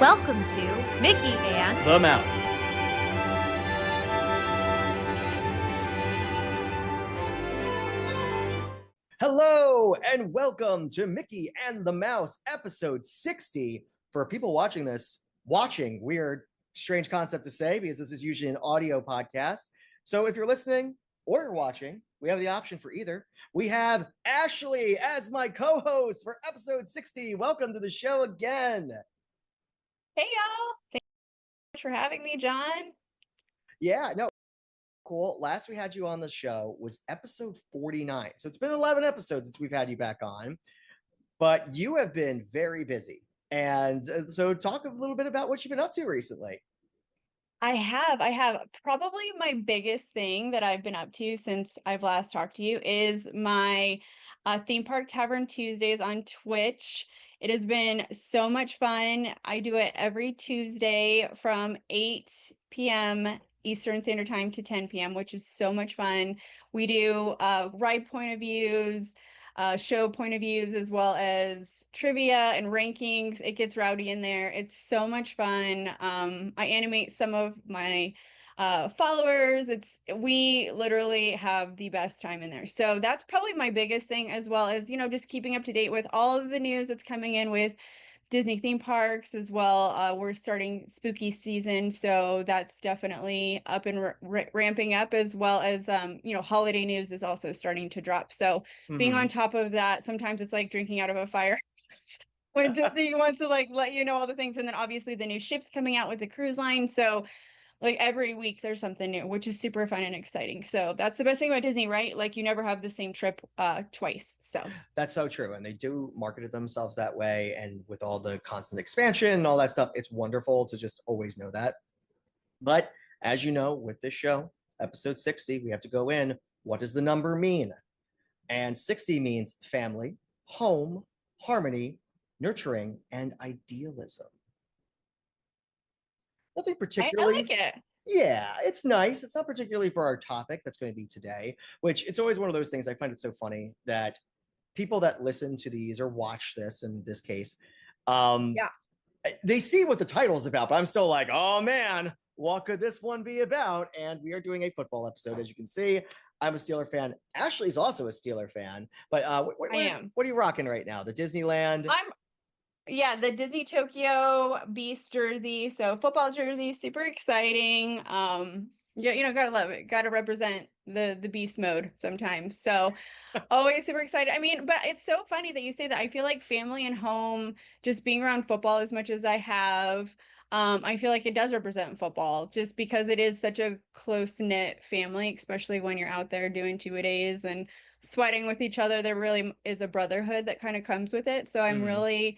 Welcome to Mickey and The Mouse. Hello and welcome to Mickey and the Mouse, episode 60. For people watching this, weird, strange concept to say because this is usually an audio podcast. So if you're listening or you're watching, we have the option for either. We have Ashley as my co-host for episode 60. Welcome to the show again. Hey y'all, thanks so much for having me, John. Yeah, no, cool. Last we had you on the show was episode 49. So it's been 11 episodes since we've had you back on, but you have been very busy. And so talk a little bit about what you've been up to recently. I have probably my biggest thing that I've been up to since I've last talked to you is my theme park tavern Tuesdays on Twitch. It has been so much fun. I do it every Tuesday from 8 p.m. Eastern Standard Time to 10 p.m., which is so much fun. We do ride point of views, show point of views, as well as trivia and rankings. It gets rowdy in there. It's so much fun. I animate some of my followers. We literally have the best time in there. So that's probably my biggest thing, as well as, just keeping up to date with all of the news that's coming in with Disney theme parks as well. We're starting spooky season, so that's definitely up and ramping up, as well as holiday news is also starting to drop. So being on top of that, sometimes it's like drinking out of a fire when Disney wants to let you know all the things. And then obviously the new ships coming out with the cruise line. So every week there's something new, which is super fun and exciting. So that's the best thing about Disney, right? Like you never have the same trip twice. So That's so true. And they do market themselves that way. And with all the constant expansion and all that stuff, it's wonderful to just always know that. But as you know, with this show, episode 60, we have to go in. What does the number mean? And 60 means family, home, harmony, nurturing, and idealism. Nothing I particularly. like it. Yeah, it's nice. It's not particularly for our topic that's going to be today, which it's always one of those things. I find it so funny that people that listen to these or watch this in this case, Yeah. they see what the title is about, but I'm still like, oh man, what could this one be about? And we are doing a football episode, as you can see. I'm a Steeler fan. Ashley's also a Steeler fan, but I am. what are you rocking right now? The Disneyland? Yeah, the Disney Tokyo Beast jersey. So football jersey, super exciting. Yeah, gotta love it. Gotta represent the beast mode sometimes. So always super excited. I mean, but it's so funny that you say that. I feel like family and home, just being around football as much as I have, I feel like it does represent football just because it is such a close-knit family, especially when you're out there doing two-a-days and sweating with each other. There really is a brotherhood that kind of comes with it. So I'm really,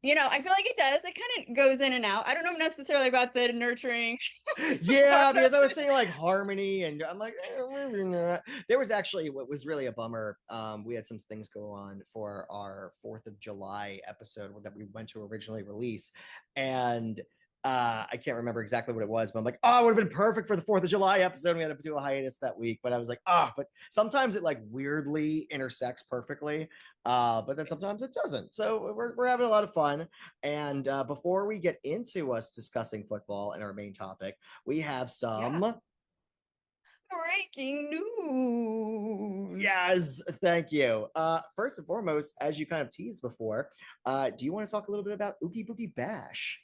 I feel like it does. It kind of goes in and out. I don't know necessarily about the nurturing. Yeah, because I was saying like harmony, and I'm like, maybe not. There was actually what was really a bummer. We had some things go on for our 4th of July episode that we went to originally release, and I can't remember exactly what it was, but I'm like, oh, it would have been perfect for the 4th of July episode. We had to do a hiatus that week, but I was like, but sometimes it like weirdly intersects perfectly, but then sometimes it doesn't. So we're having a lot of fun. And before we get into us discussing football and our main topic, we have some Breaking news. Yes, thank you. First and foremost, as you kind of teased before, do you want to talk a little bit about Oogie Boogie Bash?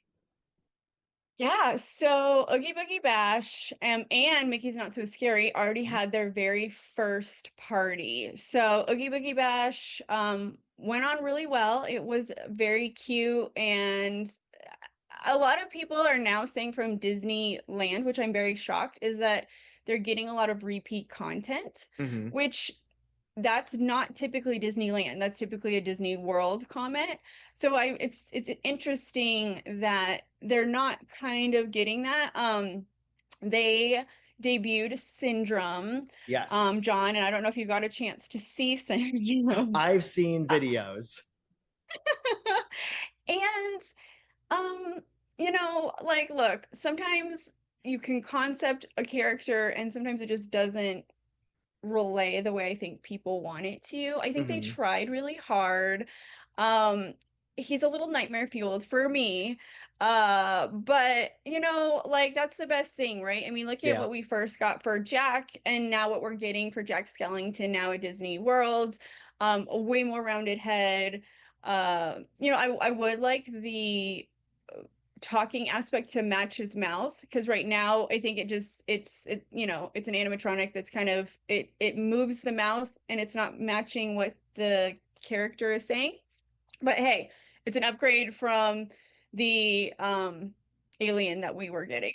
Yeah, so Oogie Boogie Bash and Mickey's Not So Scary already had their very first party. So Oogie Boogie Bash went on really well. It was very cute, and a lot of people are now saying from Disneyland, which I'm very shocked, is that they're getting a lot of repeat content, which that's not typically Disneyland. That's typically a Disney World comment. So it's interesting that they're not kind of getting that. They debuted Syndrome, Yes. John, and I don't know if you got a chance to see Syndrome. I've seen videos. And look, sometimes you can concept a character and sometimes it just doesn't relay the way I think people want it to. I think they tried really hard. Um, he's a little nightmare fueled for me. But you know, like that's the best thing, right? I mean, look at Yeah. what we first got for Jack and now what we're getting for Jack Skellington now at Disney World. A way more rounded head. You know, I would like the talking aspect to match his mouth, because right now I think it you know, it's an animatronic that's kind of it moves the mouth and it's not matching what the character is saying. But hey, it's an upgrade from the alien that we were getting.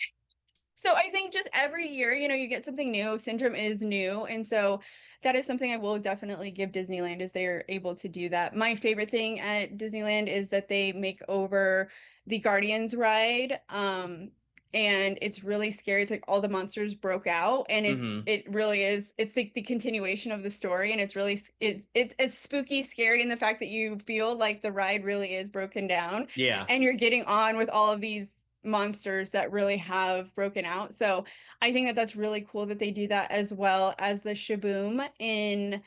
So I think just every year, you know, you get something new. Syndrome is new. And so that is something I will definitely give Disneyland, is they're able to do that. My favorite thing at Disneyland is that they make over the Guardians ride. And it's really scary. It's like all the monsters broke out, and Hmm. it really is, it's like the continuation of the story, and it's really it's spooky scary in the fact that you feel like the ride really is broken down Yeah. and you're getting on with all of these monsters that really have broken out. So I think that that's really cool that they do that, as well as the Shaboom in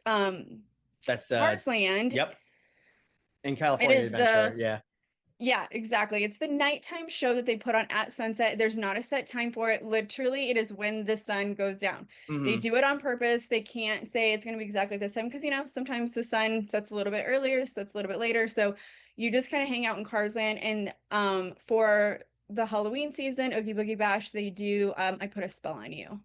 um That's Cars Land. yep. In It California is Adventure. the Yeah. Yeah, exactly. It's the nighttime show that they put on at sunset. There's not a set time for it. Literally, it is when the sun goes down. They Hmm. do it on purpose. They can't say it's going to be exactly this time because, you know, sometimes the sun sets a little bit earlier, sets a little bit later. So you just kind of hang out in Cars Land. And for the Halloween season, Oogie Boogie Bash, they do I Put a Spell on You.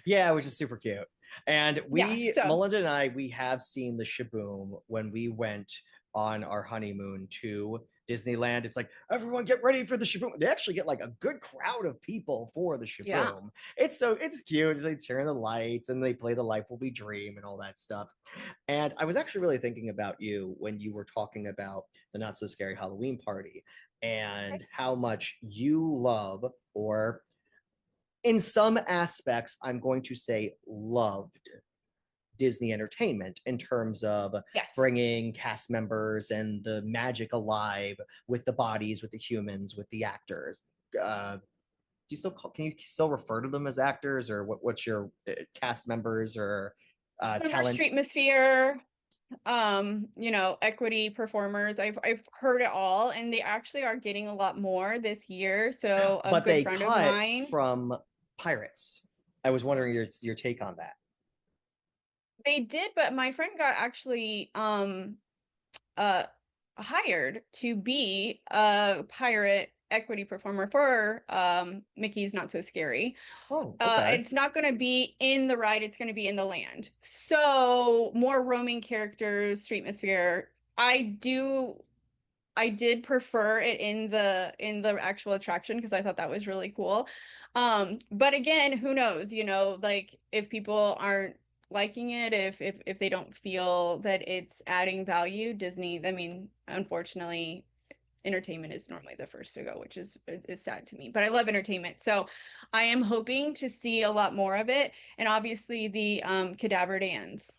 Yeah, which is super cute. And Yeah, so Melinda and I, we have seen the Shaboom when we went on our honeymoon to Disneyland. It's like, everyone get ready for the Shaboom. They actually get like a good crowd of people for the yeah. Shaboom. It's cute. They turn the lights and they play the Life Will Be Dream and all that stuff. And I was actually really thinking about you when you were talking about the Not So Scary Halloween party and how much you love, or in some aspects, I'm going to say loved Disney Entertainment in terms of Yes. bringing cast members and the magic alive with the bodies, with the humans, with the actors. Do you still can you still refer to them as actors, or what's your cast members or Cast members, talent? Streetmosphere, you know, equity performers. I've heard it all, and they actually are getting a lot more this year. So a But good they friend of cut mine, from Pirates. I was wondering your take on that. they did, but my friend got actually uh hired to be a pirate equity performer for Mickey's Not So Scary. Oh, okay. It's not going to be in the ride, it's going to be in the land. So more roaming characters, Streetmosphere. I did prefer it in the actual attraction because I thought that was really cool. But again, who knows, you know, like if people aren't liking it, if they don't feel that it's adding value, Disney, I mean, unfortunately, entertainment is normally the first to go, which is sad to me. But I love entertainment. So I am hoping to see a lot more of it. And obviously the cadaver dance.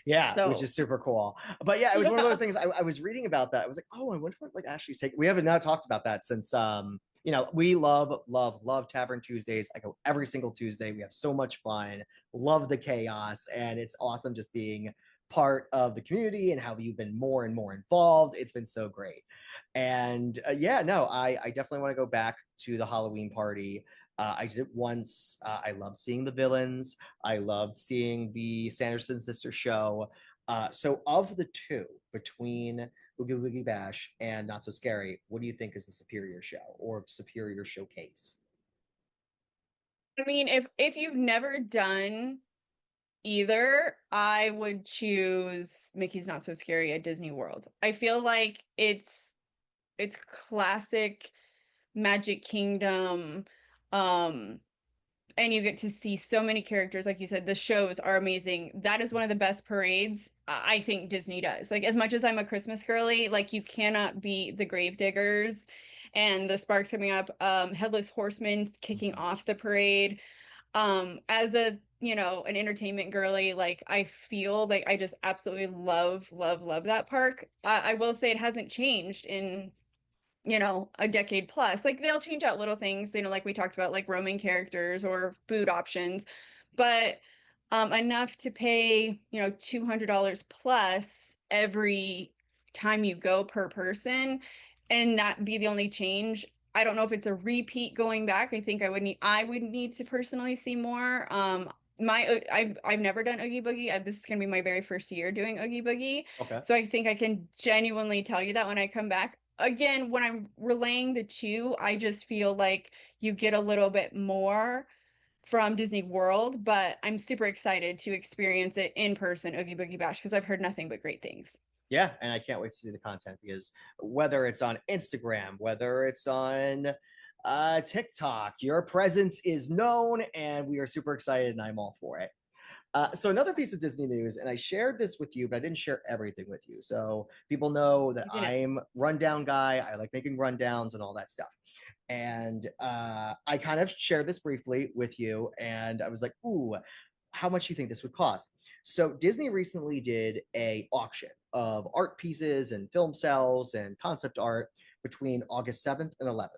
Yeah, which So is super cool. But yeah, it was one of yeah. those things. I was reading about that. I was like, oh, I wonder what like Ashley's take. We haven't now talked about that since we love Tavern Tuesdays. I go every single Tuesday. We have so much fun. Love the chaos, and it's awesome just being part of the community and how you've been more and more involved. It's been so great. And yeah, no, I definitely want to go back to the Halloween party. I did it once. I love seeing the villains. I loved seeing the Sanderson sister show. So, of the two, between Oogie Boogie Bash and Not So Scary, what do you think is the superior show or superior showcase? I mean, if you've never done either, I would choose Mickey's Not So Scary at Disney World. I feel like it's classic Magic Kingdom. Um, and you get to see so many characters. Like you said, the shows are amazing. That is one of the best parades I think Disney does. Like, as much as I'm a Christmas girly, like you cannot beat the Gravediggers and the Sparks coming up, Headless Horseman kicking off the parade. As a, you know, an entertainment girly, like I feel like I just absolutely love that park. I will say it hasn't changed in, you know, a decade plus. Like they'll change out little things, you know, like we talked about, like roaming characters or food options, but enough to pay, you know, $200 plus every time you go per person, and that be the only change. I don't know if it's a repeat going back. I think I would need to personally see more. I've never done Oogie Boogie. This is gonna be my very first year doing Oogie Boogie. Okay. So I think I can genuinely tell you that when I come back. Again, when I'm relaying the two, I just feel like you get a little bit more from Disney World, but I'm super excited to experience it in person, Oogie Boogie Bash, because I've heard nothing but great things. Yeah, and I can't wait to see the content because whether it's on Instagram, whether it's on TikTok, your presence is known, and we are super excited, and I'm all for it. So another piece of Disney news, and I shared this with you, but I didn't share everything with you. So people know that You know. I'm rundown guy. I like making rundowns and all that stuff. And I kind of shared this briefly with you, and I was like, "Ooh, how much do you think this would cost?" So Disney recently did a auction of art pieces and film cells and concept art between August 7th and 11th.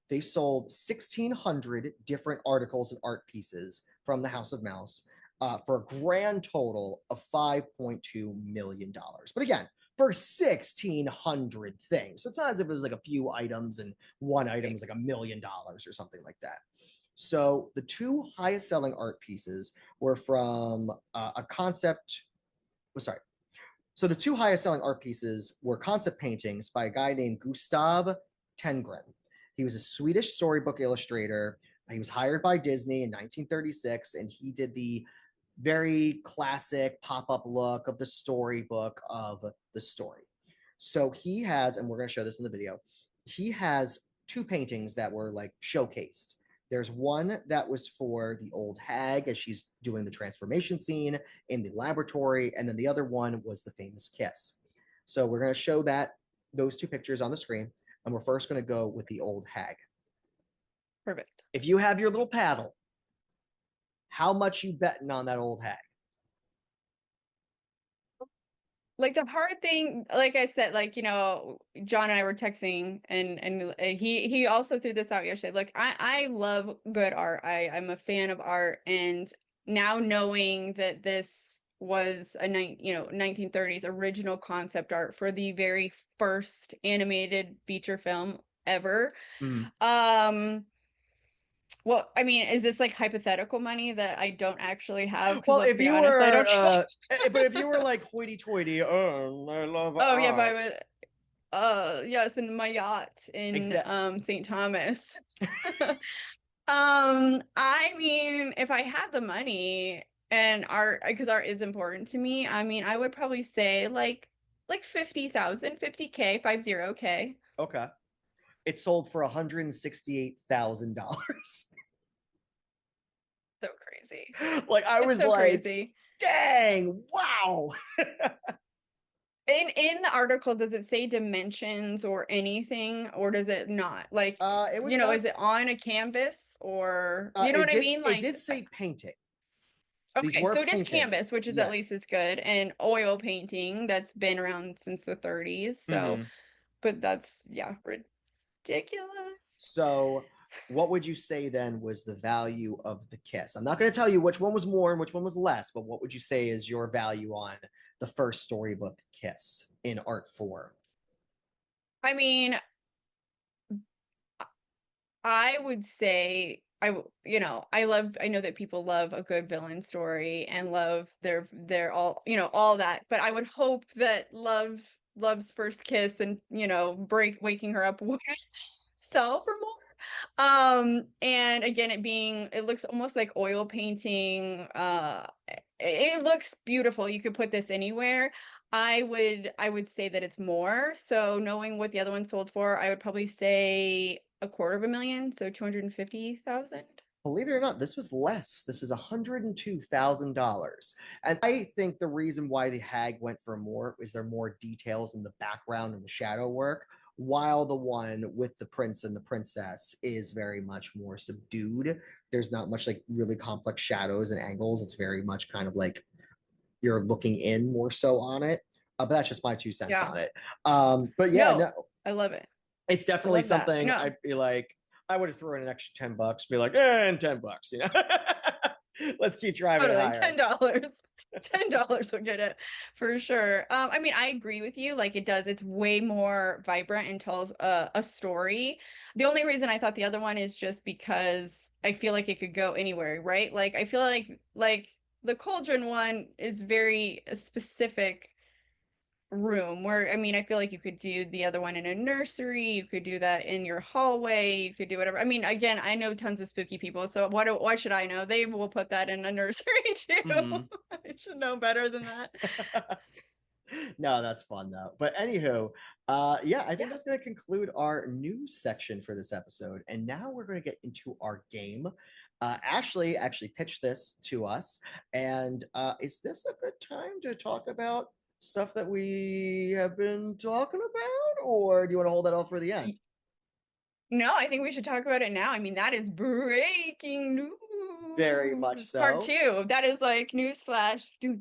They sold 1,600 different articles and art pieces from the House of Mouse for a grand total of $5.2 million. But again, for 1,600 things. So it's not as if it was like a few items and one item was like $1 million or something like that. So the two highest selling art pieces were from a concept. Sorry. So the two highest selling art pieces were concept paintings by a guy named Gustav Tengren. He was a Swedish storybook illustrator. He was hired by Disney in 1936, and he did the very classic pop-up look of the storybook of the story. So he has, and we're going to show this in the video, he has two paintings that were like showcased. There's one that was for the old hag as she's doing the transformation scene in the laboratory, and then the other one was the famous kiss. So we're going to show those two pictures on the screen, and we're first going to go with the old hag. Perfect. If you have your little paddle, how much you betting on that old hag? Like the hard thing, like I said, like, John and I were texting, and he also threw this out yesterday. Look, I love good art. I'm a fan of art, and now knowing that this was a 1930s original concept art for the very first animated feature film ever. Well, I mean, is this like hypothetical money that I don't actually have? Well, Let's if be you honest, I were, don't. but if you were like hoity-toity, oh, I love Oh yeah, art. yes, in my yacht in Exactly. St. Thomas. I mean, if I had the money and art, because art is important to me, I mean, I would probably say like 50,000, 50K, 50K. Okay. It sold for $168,000. So crazy. Like I It's was so like, crazy. dang, wow. In the article, does it say dimensions or anything, or does it not? Like, It was not. is it on a canvas, or you know It what I did. mean? It Like, did say painting. These okay, were so it is canvas, paintings. which is at least Yes. as good, and oil painting that's been around since the 30s. So, Mhm. but that's, yeah, ridiculous. So, what would you say then was the value of the kiss? I'm not going to tell you which one was more and which one was less, but what would you say is your value on the first storybook kiss in Art 4? I mean, I would say I know that people love a good villain story and love their all, all that, but I would hope that love's first kiss and, waking her up would sell for more. And again, it looks almost like oil painting. It looks beautiful. You could put this anywhere. I would say that it's more. So knowing what the other one sold for, I would probably say a quarter of a million, so 250,000. Believe it or not, this was less. This is $102,000. And I think the reason why the hag went for more is there more details in the background and the shadow work, while the one with the prince and the princess is very much more subdued. There's not much like really complex shadows and angles. It's very much kind of like you're looking in more so on it. But that's just my 2 cents Yeah. on it. But yeah, No, no, I love it. it's I definitely love that. something No, I'd be like, I would have thrown in an extra $10, be like, and $10, Let's keep driving it totally. higher. $10. $10 will get it for sure. I mean, I agree with you. Like it does, it's way more vibrant and tells a story. The only reason I thought the other one is just because I feel like it could go anywhere, right? Like I feel like the Cauldron one is very specific room where I mean I feel like you could do the other one in a nursery, you could do that in your hallway, you could do whatever. I mean, again, I know tons of spooky people, so why should I know? They will put that in a nursery too. Mhm. I should know better than that. No, that's fun though. But anywho, yeah, I think Yeah. that's going to conclude our news section for this episode. And now we're going to get into our game. Ashley actually pitched this to us, and is this a good time to talk about stuff that we have been talking about, or do you want to hold that all for the end? No, I think we should talk about it now. I mean, that is breaking news. Very much Part so. two. That is like news flash. Do.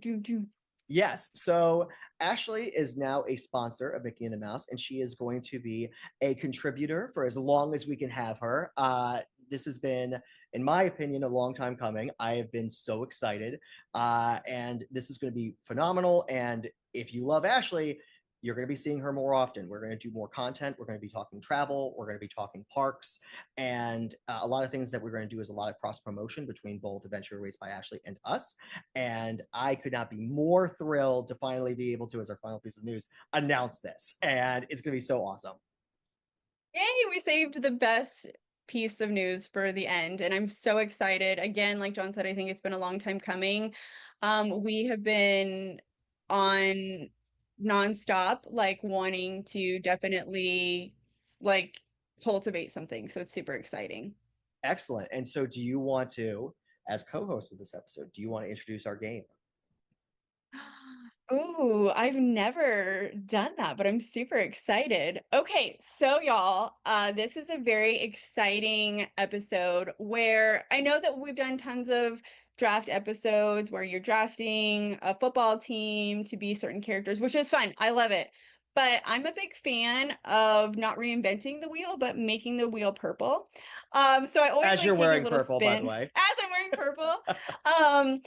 Yes. So Ashley is now a sponsor of Mickey and the Mouse, and she is going to be a contributor for as long as we can have her. This has been, in my opinion, a long time coming. I have been so excited, and this is going to be phenomenal. And if you love Ashley, you're going to be seeing her more often. We're going to do more content. We're going to be talking travel. We're going to be talking parks. And a lot of things that we're going to do is a lot of cross promotion between both Adventure Raised by Ashley and us. And I could not be more thrilled to finally be able to, as our final piece of news, announce this. And it's going to be so awesome. Yay, we saved the best piece of news for the end, and I'm so excited. Again, like John said, I think it's been a long time coming. We have been on nonstop, like wanting to definitely like cultivate something. So it's super exciting. Excellent. And so, do you want to, as co host of this episode, do you want to introduce our game? Ooh, I've never done that, but I'm super excited. Okay, so y'all, this is a very exciting episode where I know that we've done tons of draft episodes where you're drafting a football team to be certain characters, which is fun. I love it. But I'm a big fan of not reinventing the wheel, but making the wheel purple. So I always As like you're taking a wearing little purple, by the spin way. as I'm wearing purple. Um,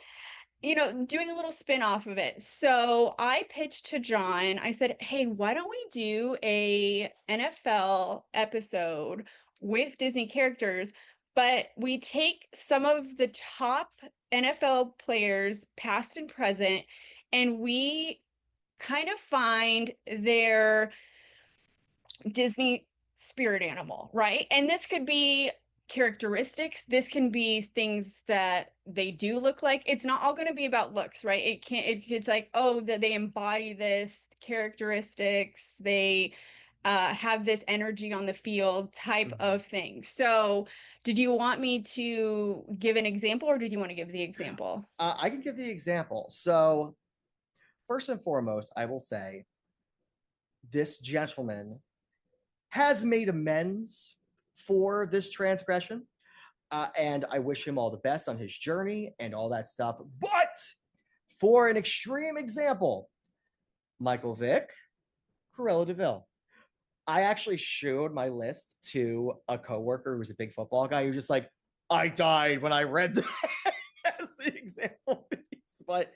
doing a little spin off of it. So I pitched to John, I said, hey, why don't we do a NFL episode with Disney characters, but we take some of the top NFL players, past and present, and we kind of find their Disney spirit animal, right? And this could be characteristics. This can be things that they do look like. It's not all going to be about looks, right? It's like, oh, that they embody this characteristics. They have this energy on the field type Mhm. of thing. So, did you want me to give an example or did you want to give the example? I can give the example. So, first and foremost, I will say this gentleman has made amends for this transgression. And I wish him all the best on his journey and all that stuff. But for an extreme example, Michael Vick, Cruella DeVille. I actually showed my list to a coworker who was a big football guy who was just like, I died when I read that as the example piece. But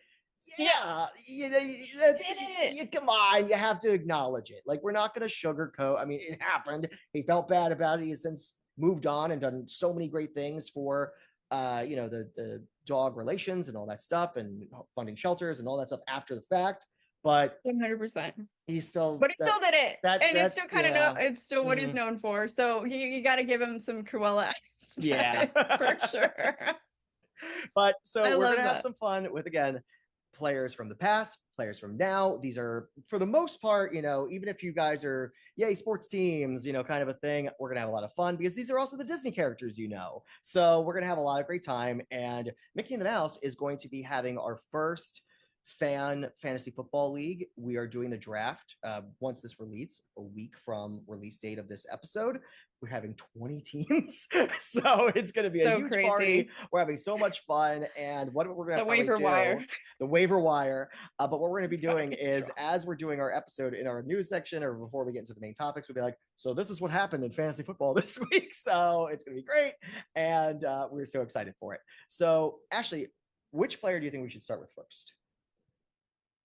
yeah, that's Did it. come on, you have to acknowledge it. Like, we're not going to sugarcoat. I mean, it happened. He felt bad about it. He's since moved on and done so many great things for, the dog relations and all that stuff, and funding shelters and all that stuff after the fact. But 100%. he's still But he still did it, and it's still kind of yeah. it's still what he's Mhm. known for. So you got to give him some Cruella Yeah. for sure. But so I we're love gonna have that. some fun with, again, players from the past, players from now. These are, for the most part, even if you guys are yay sports teams, kind of a thing, we're gonna have a lot of fun because these are also the Disney characters. So we're gonna have a lot of great time. And Mickey and the Mouse is going to be having our first fantasy football league. We are doing the draft once this release, a week from release date of this episode. We're having 20 teams, so it's going to be a So huge crazy. party. We're having so much fun, and what we're going to The probably waiver do, wire. the waiver wire. But what we're going to be doing Gotta be is, strong. as we're doing our episode in our news section, or before we get into the main topics, we'll be like, so this is what happened in fantasy football this week. So it's going to be great, and we're so excited for it. So Ashley, which player do you think we should start with first?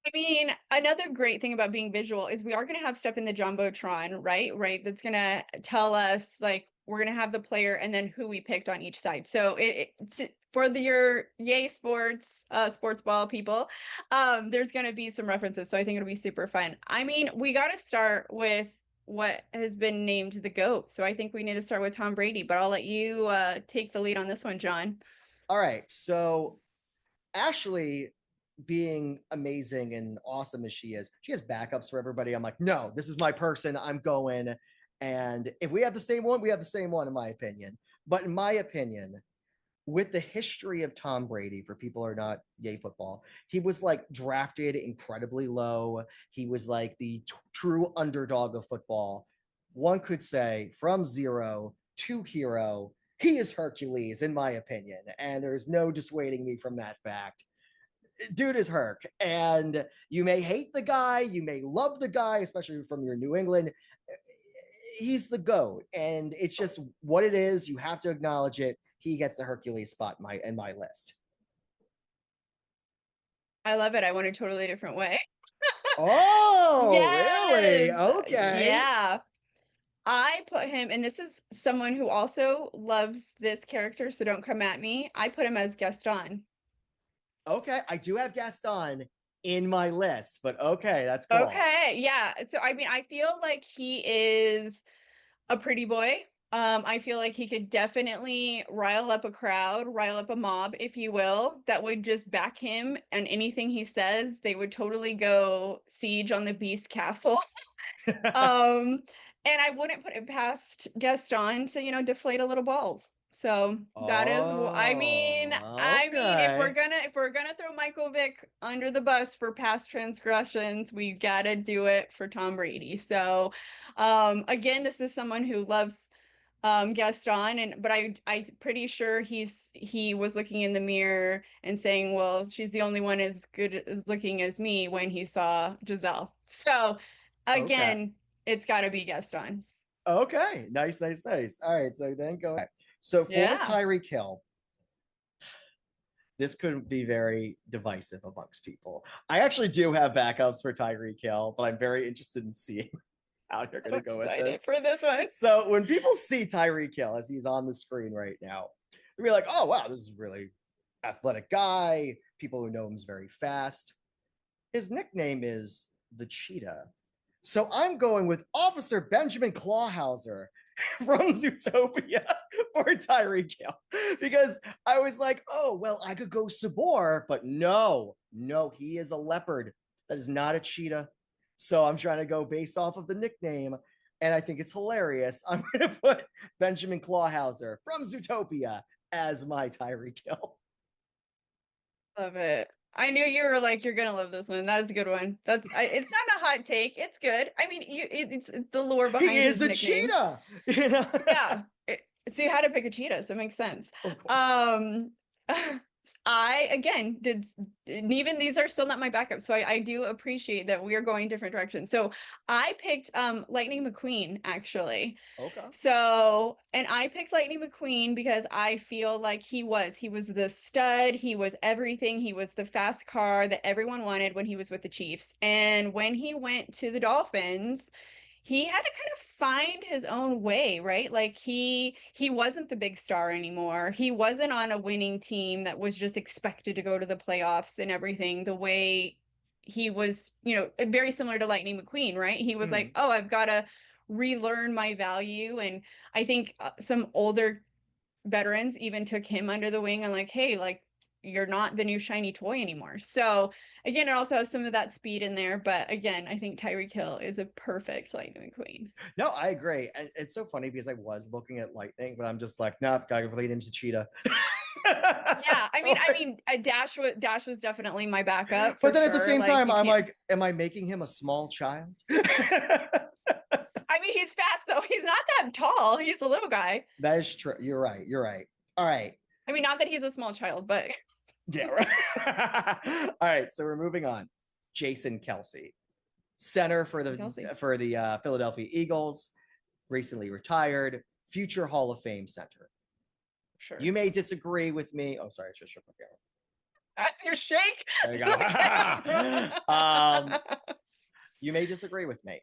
I mean, another great thing about being visual is we are going to have stuff in the Jumbotron, right? Right. That's going to tell us like we're going to have the player and then who we picked on each side. So for your Yay Sports, sports ball people, there's going to be some references. So I think it'll be super fun. I mean, we got to start with what has been named the GOAT. So I think we need to start with Tom Brady, but I'll let you take the lead on this one, John. All right. So Ashley, being amazing and awesome as she has backups for everybody. I'm like, no, this is my person. I'm going. And if we have the same one, we have the same one, in my opinion. But in my opinion, with the history of Tom Brady, for people who are not Yay football, he was like drafted incredibly low. He was like the true underdog of football. One could say from zero to hero, he is Hercules, in my opinion. And there's no dissuading me from that fact. Dude is Herc. And you may hate the guy, you may love the guy, especially from your New England. He's the GOAT. And it's just what it is. You have to acknowledge it. He gets the Hercules spot in my list. I love it. I went a totally different way. Oh, really? Yes. Okay. Yeah. I put him, and this is someone who also loves this character, so don't come at me. I put him as Gaston. Okay. I do have Gaston in my list, but okay, that's cool. Okay, yeah. So I mean, I feel like he is a pretty boy. I feel like he could definitely rile up a crowd, rile up a mob, if you will, that would just back him and anything he says, they would totally go siege on the Beast Castle. Um, and I wouldn't put it past Gaston to, deflate a little balls. So that is, I mean, Okay. if we're gonna throw Michael Vick under the bus for past transgressions, we gotta do it for Tom Brady. So, again, this is someone who loves Gaston, but I'm pretty sure he was looking in the mirror and saying, "Well, she's the only one as good as looking as me" when he saw Giselle. So, Okay. again, it's got to be Gaston. Okay. Nice, nice, nice. All right. So then go ahead. So for Yeah. Tyreek Hill, this could be very divisive amongst people. I actually do have backups for Tyreek Hill, but I'm very interested in seeing how you're going I'm to go with excited this. for this one. So when people see Tyreek Hill as he's on the screen right now, they'll be like, oh, wow, this is really athletic guy. People who know him's very fast. His nickname is the Cheetah. So I'm going with Officer Benjamin Clawhauser from Zootopia for Tyreek Hill because I was like, oh, well, I could go Sabor, but no, he is a leopard. That is not a cheetah. So I'm trying to go based off of the nickname, and I think it's hilarious. I'm going to put Benjamin Clawhauser from Zootopia as my Tyreek Hill. Love it. I knew you were like, you're gonna love this one. That is a good one. It's not a hot take. It's good. I mean, it's the lore behind He is his a nickname. cheetah. You know? Yeah. So you had to pick a cheetah, so it makes sense. Um, I again did, and even these are still not my backup, so I do appreciate that we are going different directions. So I picked Lightning McQueen actually. Okay. So, and I picked Lightning McQueen because I feel like he was the stud, he was everything, he was the fast car that everyone wanted when he was with the Chiefs. And when he went to the Dolphins, he had to kind of find his own way, right? Like he wasn't the big star anymore. He wasn't on a winning team that was just expected to go to the playoffs and everything the way he was, very similar to Lightning McQueen, right? He was like, "Oh, I've got to relearn my value." And I think some older veterans even took him under the wing and like, "Hey, like you're not the new shiny toy anymore." So again, it also has some of that speed in there, but again, I think Tyreek Hill is a perfect Lightning McQueen. No, I agree. And it's so funny because I was looking at Lightning, but I'm just like, nah, gotta relate him to Cheetah. Yeah, I mean, Dash was definitely my backup for But then at the sure. same Like time, you I'm can't. like, am I making him a small child? I mean, he's fast though. He's not that tall. He's a little guy. That is true. You're right. You're right. All right. I mean, not that he's a small child, but Yeah. Right. All right. So we're moving on. Jason Kelsey, center for Jason the Kelce. Philadelphia Eagles, recently retired, future Hall of Fame center. Sure. You may disagree with me. Oh, sorry, I just shook my camera. As you shake There you the camera. you may disagree with me,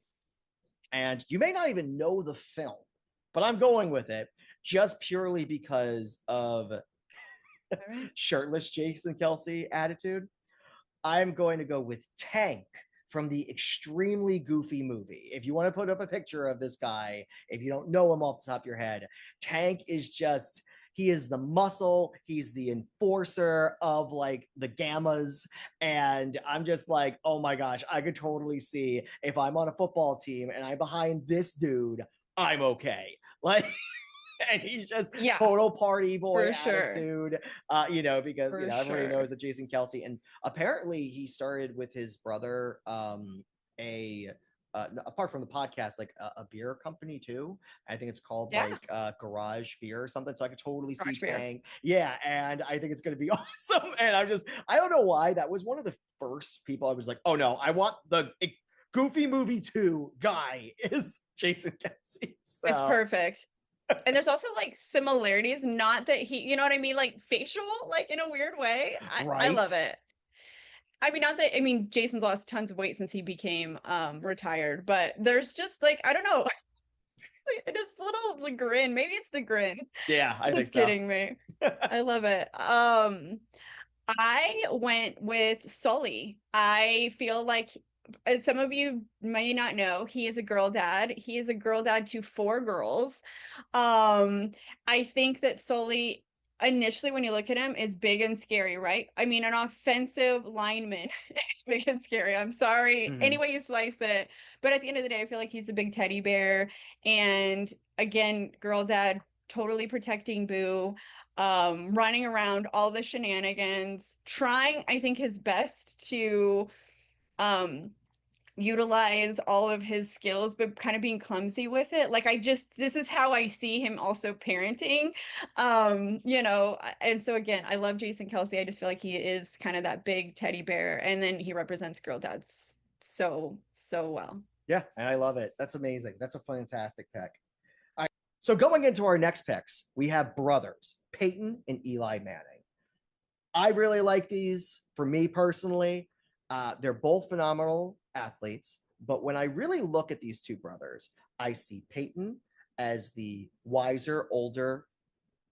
and you may not even know the film, but I'm going with it just purely because of shirtless Jason Kelsey attitude. I'm going to go with Tank from the extremely goofy movie. If you want to put up a picture of this guy, if you don't know him off the top of your head, Tank is just, he is the muscle, he's the enforcer of like the gammas. And I'm just like, oh my gosh, I could totally see if I'm on a football team and I'm behind this dude, I'm okay. Like, and he's just total party boy attitude, because everybody knows that Jason Kelsey, and apparently he started with his brother, apart from the podcast, like a beer company too. I think it's called Garage Beer or something. So I could totally see Tank. Yeah, and I think it's going to be awesome. And I don't know why that was one of the first people I was like, oh no, I want the Goofy Movie 2 guy is Jason Kelsey. So. It's perfect. And there's also like similarities, not that he, you know what I mean, like facial, like in a weird way. I love it. Jason's lost tons of weight since he became retired, but there's just like, I don't know, it's a little the grin. Maybe it's the grin. Yeah, I think so. Kidding me. I love it. I went with Sully. I feel like, as some of you may not know, he is a girl dad. He is a girl dad to 4 girls. I think that Sully, initially when you look at him, is big and scary, right? I mean, an offensive lineman is big and scary. I'm sorry, any way you slice it. But at the end of the day, I feel like he's a big teddy bear. And again, girl dad, totally protecting Boo, running around all the shenanigans, trying, I think, his best to utilize all of his skills, but kind of being clumsy with it. Like, this is how I see him also parenting. And so again, I love Jason Kelsey. I just feel like he is kind of that big teddy bear, and then he represents girl dads so well. Yeah, and I love it. That's amazing. That's a fantastic pick. All right, so going into our next picks, we have brothers, Peyton and Eli Manning. I really like these. For me personally, they're both phenomenal athletes, but when I really look at these two brothers, I see Peyton as the wiser, older,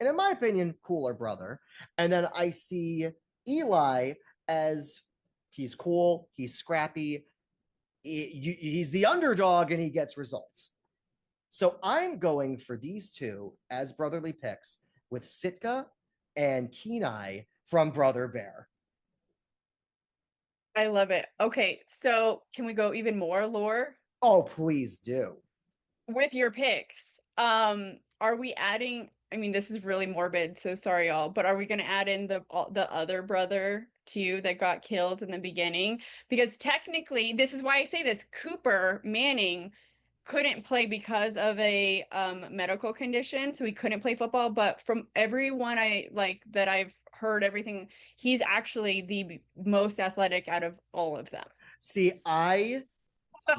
and in my opinion, cooler brother. And then I see Eli as he's cool, he's scrappy, he's the underdog, and he gets results. So I'm going for these two as brotherly picks with Sitka and Kenai from Brother Bear. I love it. Okay, so can we go even more lore? Oh, please do. With your picks, are we adding, I mean, this is really morbid, so sorry y'all, but are we going to add in the other brother too that got killed in the beginning? Because technically, this is why I say this, Cooper Manning couldn't play because of a medical condition, so he couldn't play football. But from everyone that I've heard, everything, he's actually the most athletic out of all of them. See, I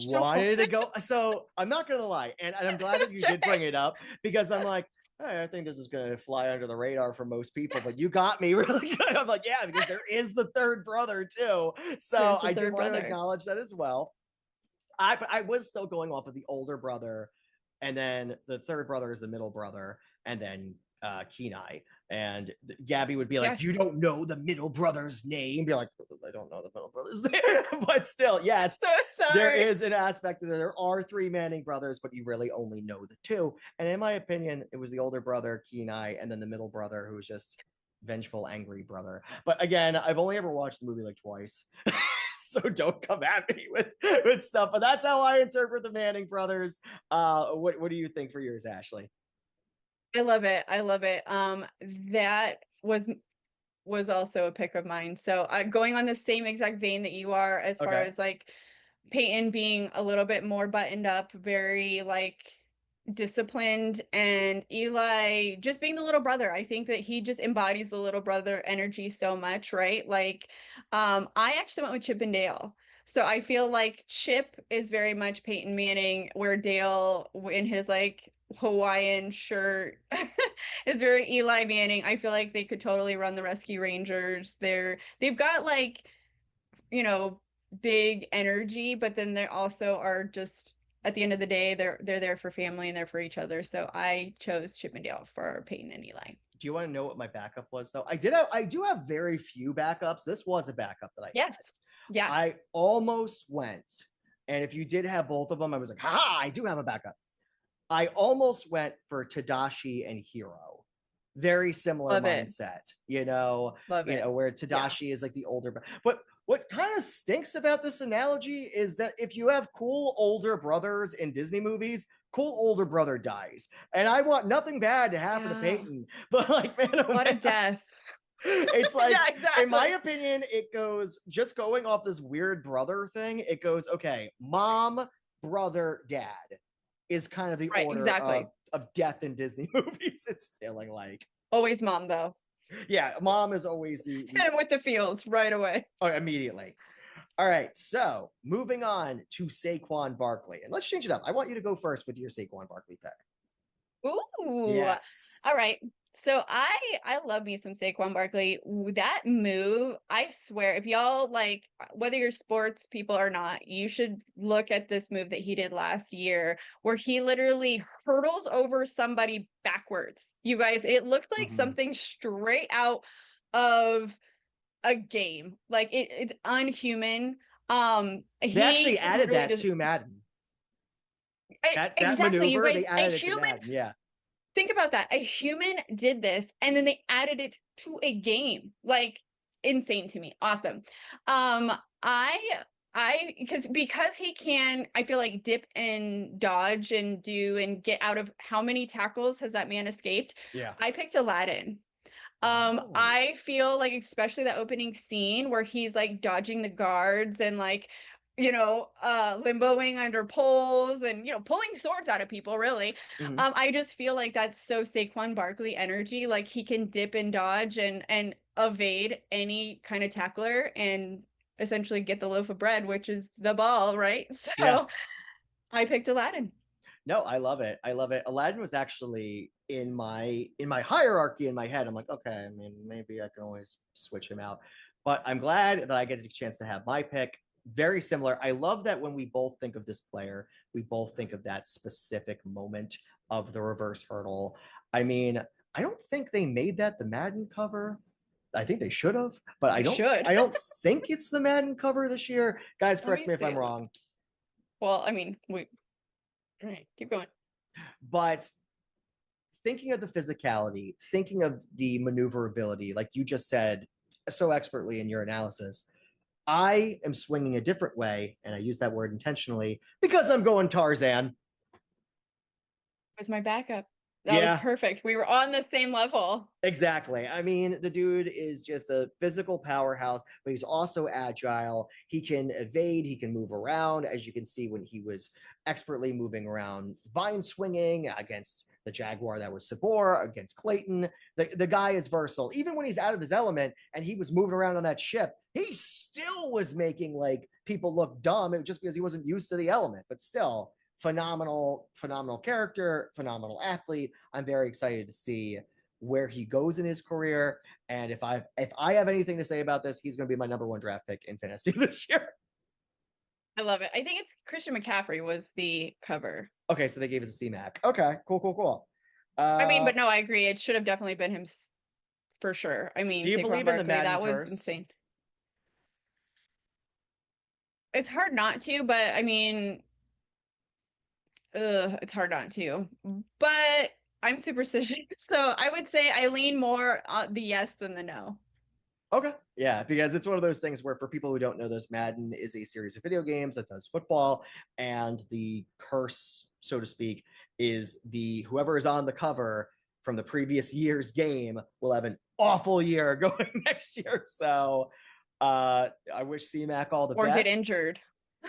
wanted to go, so I'm not gonna lie, and I'm glad that you did bring it up, because I'm like, hey, I think this is gonna fly under the radar for most people, but you got me really good. I'm like, yeah, because there is the third brother too, so I do want to acknowledge that as well. I was still going off of the older brother, and then the third brother is the middle brother, and then Kenai. And Gabby would be like, yes. You don't know the middle brother's name? Be like, I don't know the middle brother's name. But still, yes, there is an aspect of there are 3 Manning brothers, but you really only know the 2. And in my opinion, it was the older brother, Kenai, and then the middle brother, who was just vengeful, angry brother. But again, I've only ever watched the movie like twice. So don't come at me with stuff. But that's how I interpret the Manning brothers. What do you think for yours, Ashley? I love it. I love it. That was also a pick of mine. So going on the same exact vein that you are, as far as like Peyton being a little bit more buttoned up, very like disciplined, and Eli just being the little brother. I think that he just embodies the little brother energy so much, right? Like, I actually went with Chip and Dale. So I feel like Chip is very much Peyton Manning, where Dale in his like Hawaiian shirt is very Eli Manning. I feel like they could totally run the Rescue Rangers. They've got like, you know, big energy, but then they also are just at the end of the day, they're there for family and they're for each other. So I chose Chippendale for Peyton and Eli. Do you want to know what my backup was though? I do have very few backups. This was a backup that I Yes. had. Yeah. I almost went, and if you did have both of them, I was like, ha, I do have a backup. I almost went for Tadashi and Hiro. Very similar Love it. mindset, you know, Love it. where Tadashi is like the older, but what kind of stinks about this analogy is that if you have cool older brothers in Disney movies, cool older brother dies. And I want nothing bad to happen to Yeah. Peyton, but like, man, oh What a man, death. it's like, Yeah, exactly. in my opinion, it goes just going off this weird brother thing. It goes, okay, mom, brother, dad is kind of the Right, order exactly. of death in Disney movies. It's feeling like, Always mom though. yeah, mom is always the And with the feels right away. oh, immediately. All right, so moving on to Saquon Barkley, and let's change it up. I want you to go first with your Saquon Barkley pick. Ooh. Yes. All right. So I love me some Saquon Barkley. That move, I swear, if y'all like, whether you're sports people or not, you should look at this move that he did last year where he literally hurdles over somebody backwards. You guys, it looked like something straight out of a game. Like it's unhuman. They actually added that just, to Madden. That exactly, you maneuver, guys, they added a it to human. Madden. Yeah. Think about that. A human did this and then they added it to a game. Like insane to me. Awesome. I because he can, I feel like dip and dodge and do and get out of how many tackles has that man escaped? Yeah. I picked Aladdin. Oh. I feel like especially the opening scene where he's like dodging the guards and like, you know, limboing under poles and, you know, pulling swords out of people, really. Mhm. I just feel like that's so Saquon Barkley energy. Like he can dip and dodge and evade any kind of tackler and essentially get the loaf of bread, which is the ball, right? So Yeah. I picked Aladdin. No, I love it. I love it. Aladdin was actually in my hierarchy in my head. I'm like, okay, I mean, maybe I can always switch him out. But I'm glad that I get a chance to have my pick. Very similar. I love that when we both think of this player, we both think of that specific moment of the reverse hurdle. I mean, I don't think they made that the Madden cover. I think they should have, but I don't think it's the Madden cover this year. Guys, correct me if I'm wrong. Well, I mean, all right, keep going. But thinking of the physicality, thinking of the maneuverability, like you just said so expertly in your analysis, I am swinging a different way, and I use that word intentionally because I'm going Tarzan. It was my backup. That was perfect. We were on the same level. Exactly. I mean, the dude is just a physical powerhouse, but he's also agile. He can evade, he can move around, as you can see when he was expertly moving around, vine swinging against the Jaguar that was Sabor, against Clayton. The guy is versatile. Even when he's out of his element and he was moving around on that ship, he still was making like people look dumb. It was just because he wasn't used to the element, but still phenomenal character, phenomenal athlete. I'm very excited to see where he goes in his career, and if I have anything to say about this, he's going to be my number one draft pick in fantasy this year. I love it. I think it's Christian McCaffrey was the cover. Okay, so they gave it to C-Mac. Okay, cool. I mean, but no, I agree. It should have definitely been him for sure. I mean, do you Saquon believe Barkley, in the Madden that was curse? insane. It's hard not to, but I mean, it's hard not to. But I'm superstitious, so I would say I lean more on the yes than the no. Okay. Yeah, because it's one of those things where for people who don't know this, Madden is a series of video games that does football, and the curse, so to speak, is the whoever is on the cover from the previous year's game will have an awful year going next year. So I wish C-Mac all the best. Or get injured.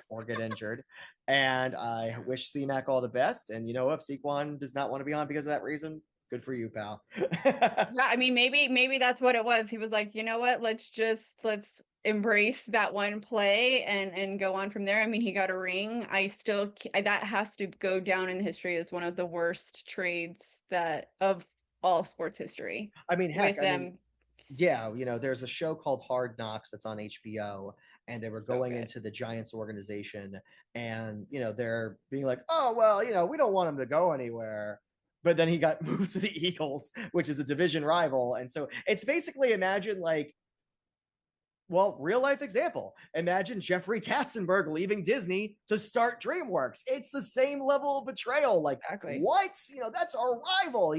Or get injured. And I wish C-Mac all the best. And you know, if Saquon does not want to be on because of that reason, good for you, pal. Yeah, I mean, maybe that's what it was. He was like, you know what? Let's embrace that one play and go on from there. I mean, he got a ring. That has to go down in history as one of the worst trades all sports history I mean, heck, with them. yeah, there's a show called Hard Knocks that's on HBO, and they were So going good. into the Giants organization, and they're being like, oh well, we don't want him to go anywhere. But then he got moved to the Eagles, which is a division rival. And so it's basically, imagine like, well, real life example. Imagine Jeffrey Katzenberg leaving Disney to start DreamWorks. It's the same level of betrayal. Like, Exactly. what? That's our rival.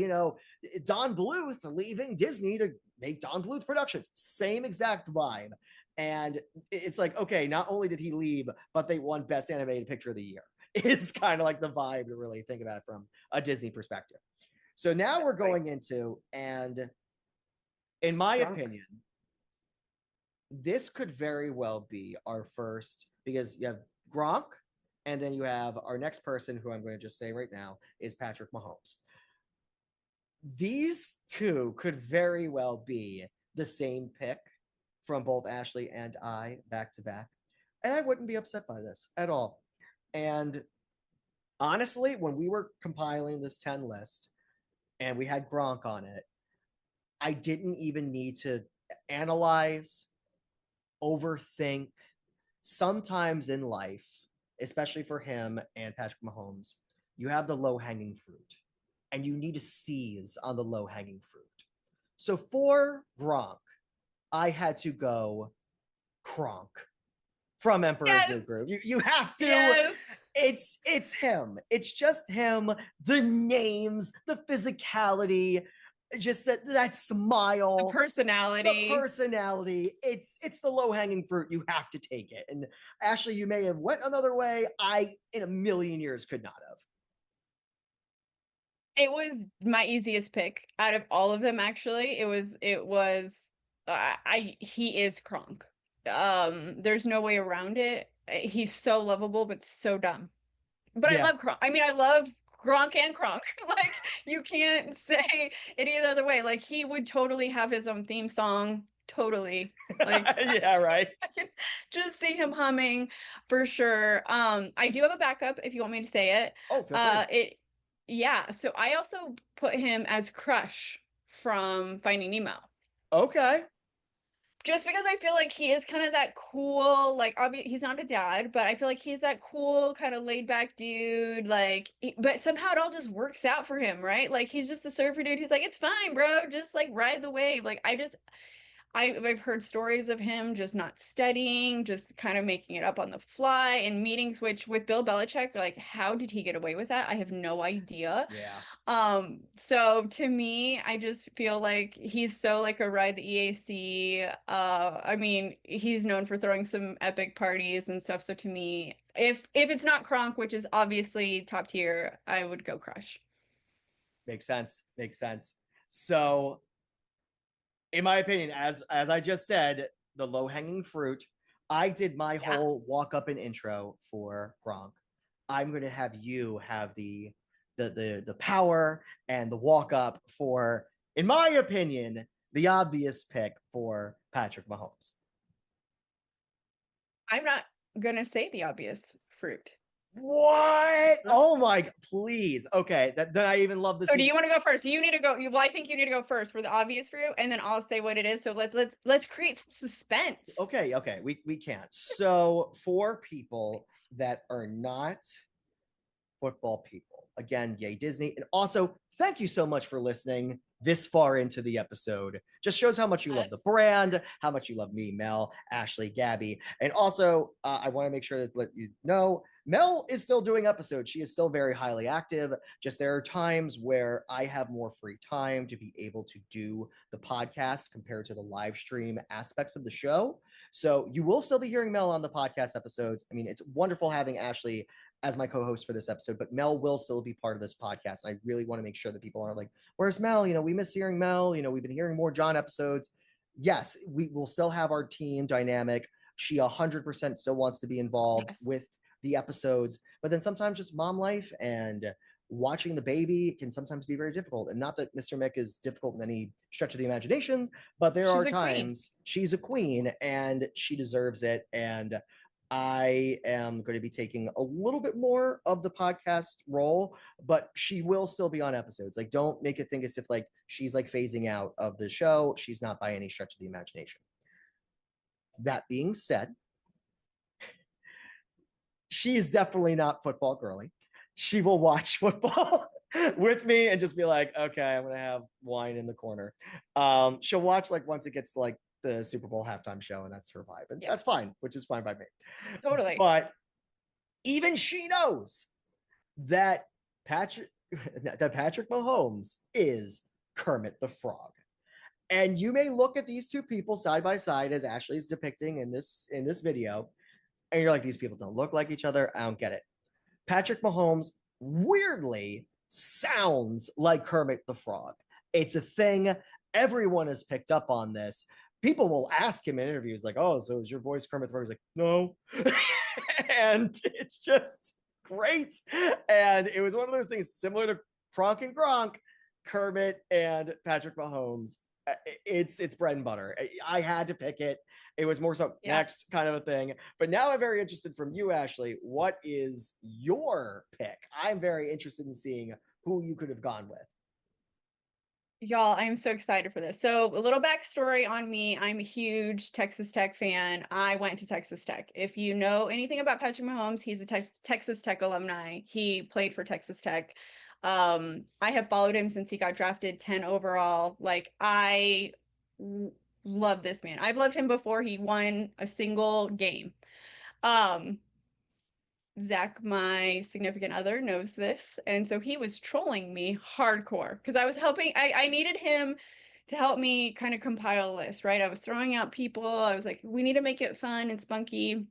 Don Bluth leaving Disney to make Don Bluth Productions. Same exact vibe. And it's like, okay, not only did he leave, but they won Best Animated Picture of the Year. It's kind of like the vibe to really think about it from a Disney perspective. So now we're going into, and in my opinion, this could very well be our first, because you have Gronk, and then you have our next person, who I'm going to just say right now is Patrick Mahomes. These two could very well be the same pick from both Ashley and I back to back. And I wouldn't be upset by this at all. And honestly, when we were compiling this 10 list and we had Gronk on it, I didn't even need to analyze, overthink. Sometimes in life, especially for him and Patrick Mahomes, you have the low-hanging fruit, and you need to seize on the low-hanging fruit. So for Gronk, I had to go Kronk from Emperor's New Groove. You have to. Yes. It's him. It's just him. The names, the physicality, just that smile, the personality. It's the low-hanging fruit. You have to take it. And Ashley, you may have went another way. I in a million years could not have. It was my easiest pick out of all of them. Actually, he is Kronk. There's no way around it. He's so lovable but so dumb. But yeah. I love Kronk. I mean, I love Gronk and Kronk. Like, you can't say any other way. Like, he would totally have his own theme song. Totally. Like, yeah, right. I can just see him humming for sure. I do have a backup if you want me to say it. Oh, feel free. Yeah. So I also put him as Crush from Finding Nemo. Okay. Just because I feel like he is kind of that cool, like, obviously he's not a dad, but I feel like he's that cool kind of laid back dude, like, but somehow it all just works out for him, right? Like, he's just the surfer dude who's like, it's fine, bro, just like ride the wave. Like, I've heard stories of him just not studying, just kind of making it up on the fly in meetings, which with Bill Belichick, like, how did he get away with that? I have no idea. Yeah. So to me, I just feel like he's so like a ride the EAC. I mean, he's known for throwing some epic parties and stuff. So to me, if it's not Kronk, which is obviously top tier, I would go Crush. Makes sense. So, in my opinion, as I just said, the low-hanging fruit, I did my whole walk-up and intro for Gronk. I'm going to have you have the power and the walk-up for, in my opinion, the obvious pick for Patrick Mahomes. I'm not going to say the obvious fruit. What? Oh my, please. Okay, then I even love this. So do you want to go first? You need to go. Well, I think you need to go first for the obvious fruit, and then I'll say what it is. So let's create some suspense. Okay, we can't. So for people that are not football people, again, yay Disney, and also thank you so much for listening this far into the episode. Just shows how much you love the brand, how much you love me, Mel, Ashley, Gabby, and also I want to make sure to let you know, Mel is still doing episodes. She is still very highly active. Just there are times where I have more free time to be able to do the podcast compared to the live stream aspects of the show. So you will still be hearing Mel on the podcast episodes. I mean, it's wonderful having Ashley as my co-host for this episode, but Mel will still be part of this podcast. And I really want to make sure that people aren't like, where's Mel? We miss hearing Mel. We've been hearing more John episodes. Yes, we will still have our team dynamic. She 100% still wants to be involved with the episodes, but then sometimes just mom life and watching the baby can sometimes be very difficult. And not that Mr. Mick is difficult in any stretch of the imagination, but there are times she's a queen and she deserves it. And I am going to be taking a little bit more of the podcast role, but she will still be on episodes. Like, don't make it think as if like she's like phasing out of the show. She's not by any stretch of the imagination. That being said, she is definitely not football girly. She will watch football with me and just be like, okay, I'm gonna have wine in the corner. She'll watch like once it gets to like the Super Bowl halftime show, and that's her vibe, and that's fine, which is fine by me. Totally. But even she knows that Patrick Mahomes is Kermit the Frog. And you may look at these two people side by side as Ashley's depicting in this video, and you're like, these people don't look like each other. I don't get it. Patrick Mahomes weirdly sounds like Kermit the Frog. It's a thing. Everyone has picked up on this. People will ask him in interviews like, oh, so is your voice Kermit the Frog? He's like, no. And it's just great. And it was one of those things similar to Kronk and Gronk, Kermit and Patrick Mahomes. It's bread and butter. I had to pick it. It was more so next kind of a thing. But now I'm very interested from you, Ashley. What is your pick? I'm very interested in seeing who you could have gone with. Y'all, I'm so excited for this. So a little backstory on me. I'm a huge Texas Tech fan. I went to Texas Tech. If you know anything about Patrick Mahomes, he's a Texas Tech alumni. He played for Texas Tech. I have followed him since he got drafted 10 overall. Like, I love this man. I've loved him before he won a single game. Zach, my significant other, knows this. And so he was trolling me hardcore because I was helping. I needed him to help me kind of compile a list, right? I was throwing out people. I was like, we need to make it fun and spunky.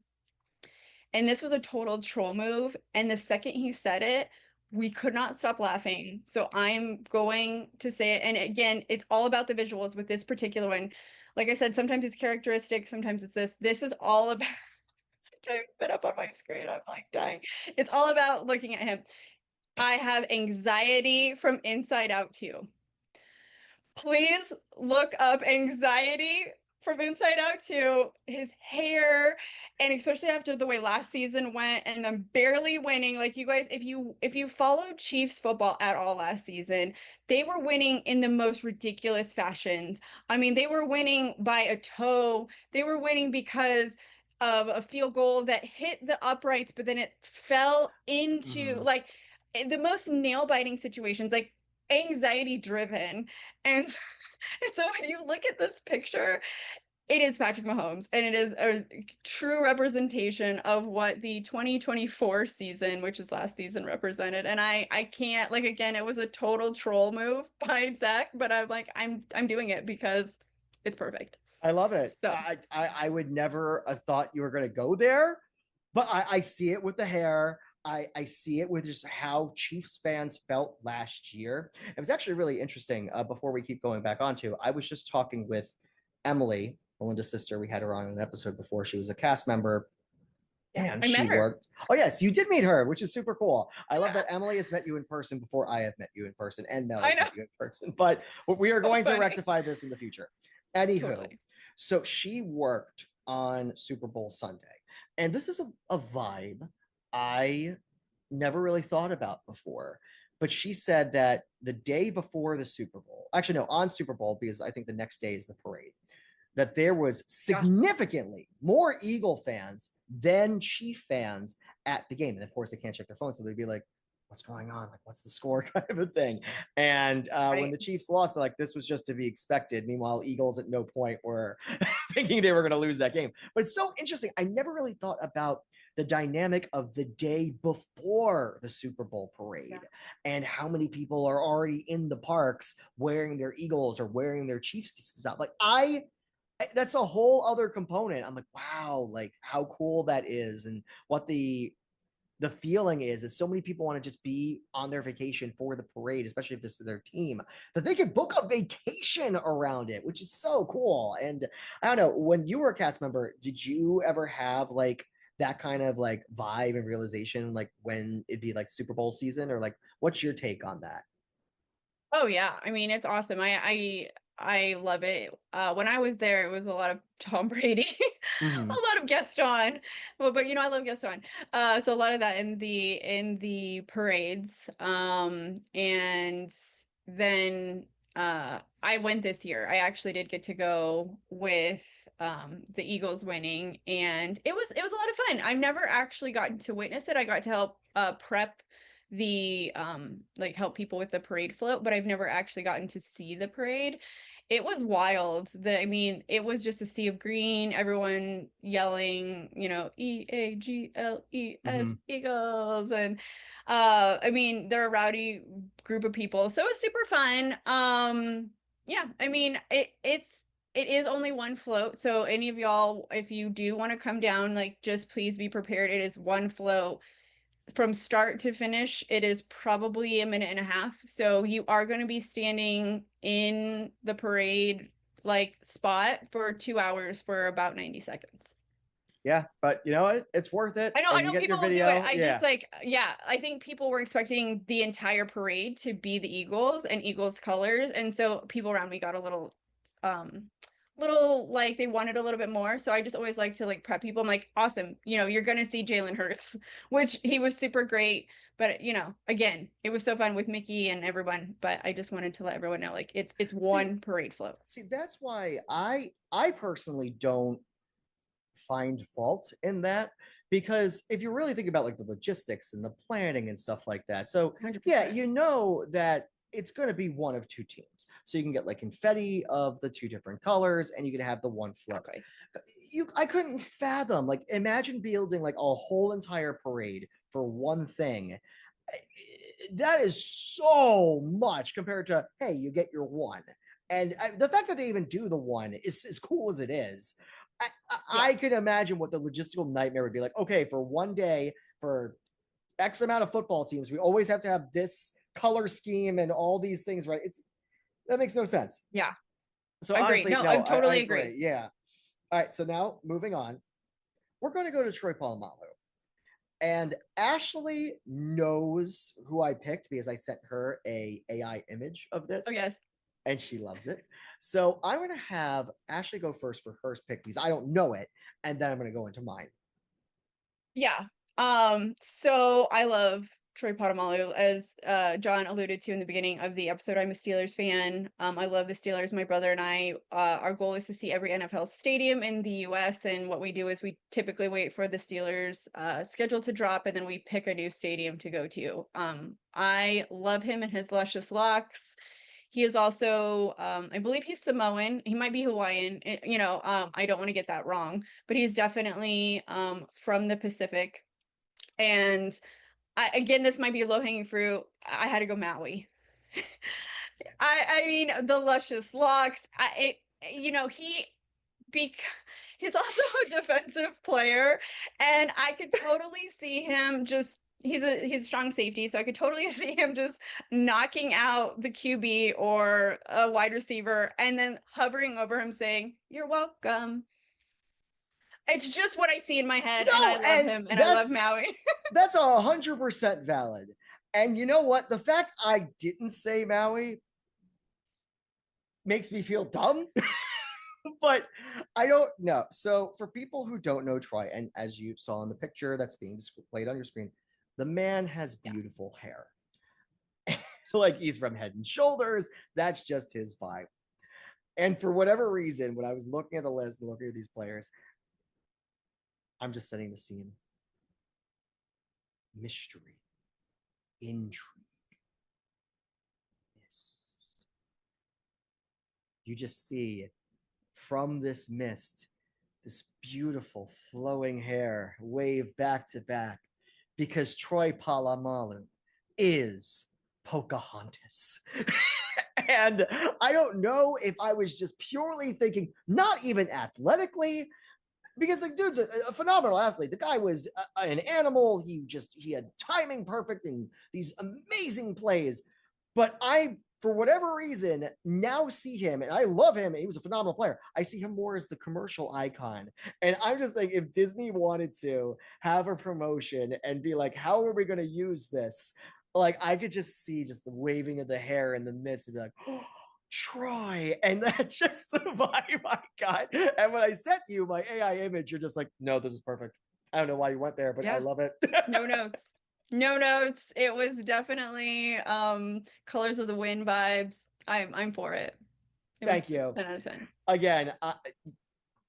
And this was a total troll move. And the second he said it, we could not stop laughing. So I'm going to say it. And again, it's all about the visuals with this particular one. Like I said, sometimes it's characteristic, sometimes it's this. This is all about. I've been up on my screen. I'm like dying. It's all about looking at him. I have anxiety from Inside Out 2. Please look up anxiety from Inside Out 2. His hair, and especially after the way last season went and them barely winning. Like, you guys, if you followed Chiefs football at all last season, they were winning in the most ridiculous fashions. I mean, they were winning by a toe. They were winning because of a field goal that hit the uprights, but then it fell into like the most nail-biting situations, like anxiety driven. And so when you look at this picture, it is Patrick Mahomes, and it is a true representation of what the 2024 season, which is last season, represented. And I can't, like, again, it was a total troll move by Zach, but I'm like, I'm doing it because it's perfect. I love it. So. I would never have thought you were going to go there, but I see it with the hair. I see it with just how Chiefs fans felt last year. It was actually really interesting. Before we keep going back onto, I was just talking with Emily, Melinda's sister. We had her on an episode before. She was a cast member. And she worked. Oh, yes, you did meet her, which is super cool. I love that Emily has met you in person before I have met you in person, and Mel has met you in person. But we are going to rectify this in the future. Anywho, so she worked on Super Bowl Sunday. And this is a vibe I never really thought about before. But she said that the day before the Super Bowl, actually, no, on Super Bowl, because I think the next day is the parade, that there was significantly more Eagle fans than Chief fans at the game. And of course, they can't check their phone. So they'd be like, what's going on? Like, what's the score kind of a thing? And when the Chiefs lost, they're like, this was just to be expected. Meanwhile, Eagles at no point were thinking they were going to lose that game. But it's so interesting. I never really thought about the dynamic of the day before the Super Bowl parade and how many people are already in the parks wearing their Eagles or wearing their Chiefs out. Like, that's a whole other component. I'm like, wow, like how cool that is, and what the feeling is that so many people want to just be on their vacation for the parade, especially if this is their team, that they can book a vacation around it, which is so cool. And I don't know, when you were a cast member, did you ever have like that kind of like vibe and realization, like when it'd be like Super Bowl season, or like what's your take on that? Oh yeah, I mean, it's awesome. I love it. When I was there, it was a lot of Tom Brady, a Mhm. lot of Gaston. But I love Gaston. So a lot of that in the parades. And then I went this year. I actually did get to go with the Eagles winning, and it was a lot of fun. I've never actually gotten to witness it. I got to help prep the like help people with the parade float, but I've never actually gotten to see the parade. It was wild. I mean, it was just a sea of green, everyone yelling, Eagles, Mhm. Eagles. And I mean, they're a rowdy group of people, so it was super fun. Yeah, I mean, it is only one float, so any of y'all, if you do want to come down, like, just please be prepared. It is one float from start to finish. It is probably a minute and a half. So you are going to be standing in the parade like spot for 2 hours for about 90 seconds. Yeah, but you know what? It's worth it, I and you know get your people will do it. video. I just Yeah. like, yeah, I think people were expecting the entire parade to be the Eagles and Eagles colors. And so people around me got a um, little like they wanted a little bit more. So I just always like to like prep people. I'm like, awesome, you're gonna see Jalen Hurts, which he was super great. But again, it was so fun with Mickey and everyone. But I just wanted to let everyone know, like, it's See, one parade float. that's why I personally don't find fault in that, because if you really think about like the logistics and the planning and stuff like that, so yeah, 100%. you know that it's going to be one of two teams, so you can get like confetti of the two different colors and you can have the one float. Exactly. I couldn't fathom, like, imagine building like a whole entire parade for one thing. That is so much compared to, hey, you get your one. And the fact that they even do the one is as cool as it is. Yeah. I could imagine what the logistical nightmare would be like. Okay, for one day, for X amount of football teams, we always have to have this color scheme and all these things, right? That makes no sense. Yeah. So Agree. honestly, No, I no, I totally agree. agree. Yeah. All right. So now moving on, we're going to go to Troy Polamalu. And Ashley knows who I picked because I sent her a AI image of Oh, this, yes. and she loves it. So I'm going to have Ashley go first for her pick because I don't know it, and then I'm going to go into mine. Yeah. So I love Troy Polamalu. As John alluded to in the beginning of the episode, I'm a Steelers fan. I love the Steelers. My brother and I, our goal is to see every NFL stadium in the US. And what we do is we typically wait for the Steelers schedule to drop, and then we pick a new stadium to go to. I love him and his luscious locks. He is also, I believe he's Samoan. He might be Hawaiian. I don't want to get that wrong, but he's definitely from the Pacific. And again, this might be low hanging fruit. I had to go Maui. I mean, the luscious locks. He bec he's also a defensive player, and I could totally see him just he's a strong safety, so I could totally see him just knocking out the QB or a wide receiver and then hovering over him saying, "You're welcome." It's just what I see in my head, and I No, love and him and I love Maui. that's 100% valid. And you know what? The fact I didn't say Maui makes me feel dumb. But I don't know. So for people who don't know Troy, and as you saw in the picture that's being displayed on your screen, the man has Yeah. beautiful hair. Like, he's from Head and Shoulders. That's just his vibe. And for whatever reason, when I was looking at the list and looking at these players, I'm just setting the scene. Mystery, intrigue, mist. You just see from this mist this beautiful flowing hair wave back to back, because Troy Polamalu is Pocahontas. And I don't know if I was just purely thinking, not even athletically, because the dude's a phenomenal athlete. The guy was an animal. He had timing perfect and these amazing plays. But I, for whatever reason, now see him, and I love him. He was a phenomenal player. I see him more as the commercial icon. And I'm just like, if Disney wanted to have a promotion and be like, how are we going to use this? Like, I could just see just the waving of the hair in the mist and be like, oh, Troy, and that's just the vibe I got. And when I sent you my AI image, you're just like, no, this is perfect. I don't know why you went there, but I Yeah. love it. No notes. No notes. It was definitely Colors of the Wind vibes. I'm for it. It was Thank you 10 out of 10. again.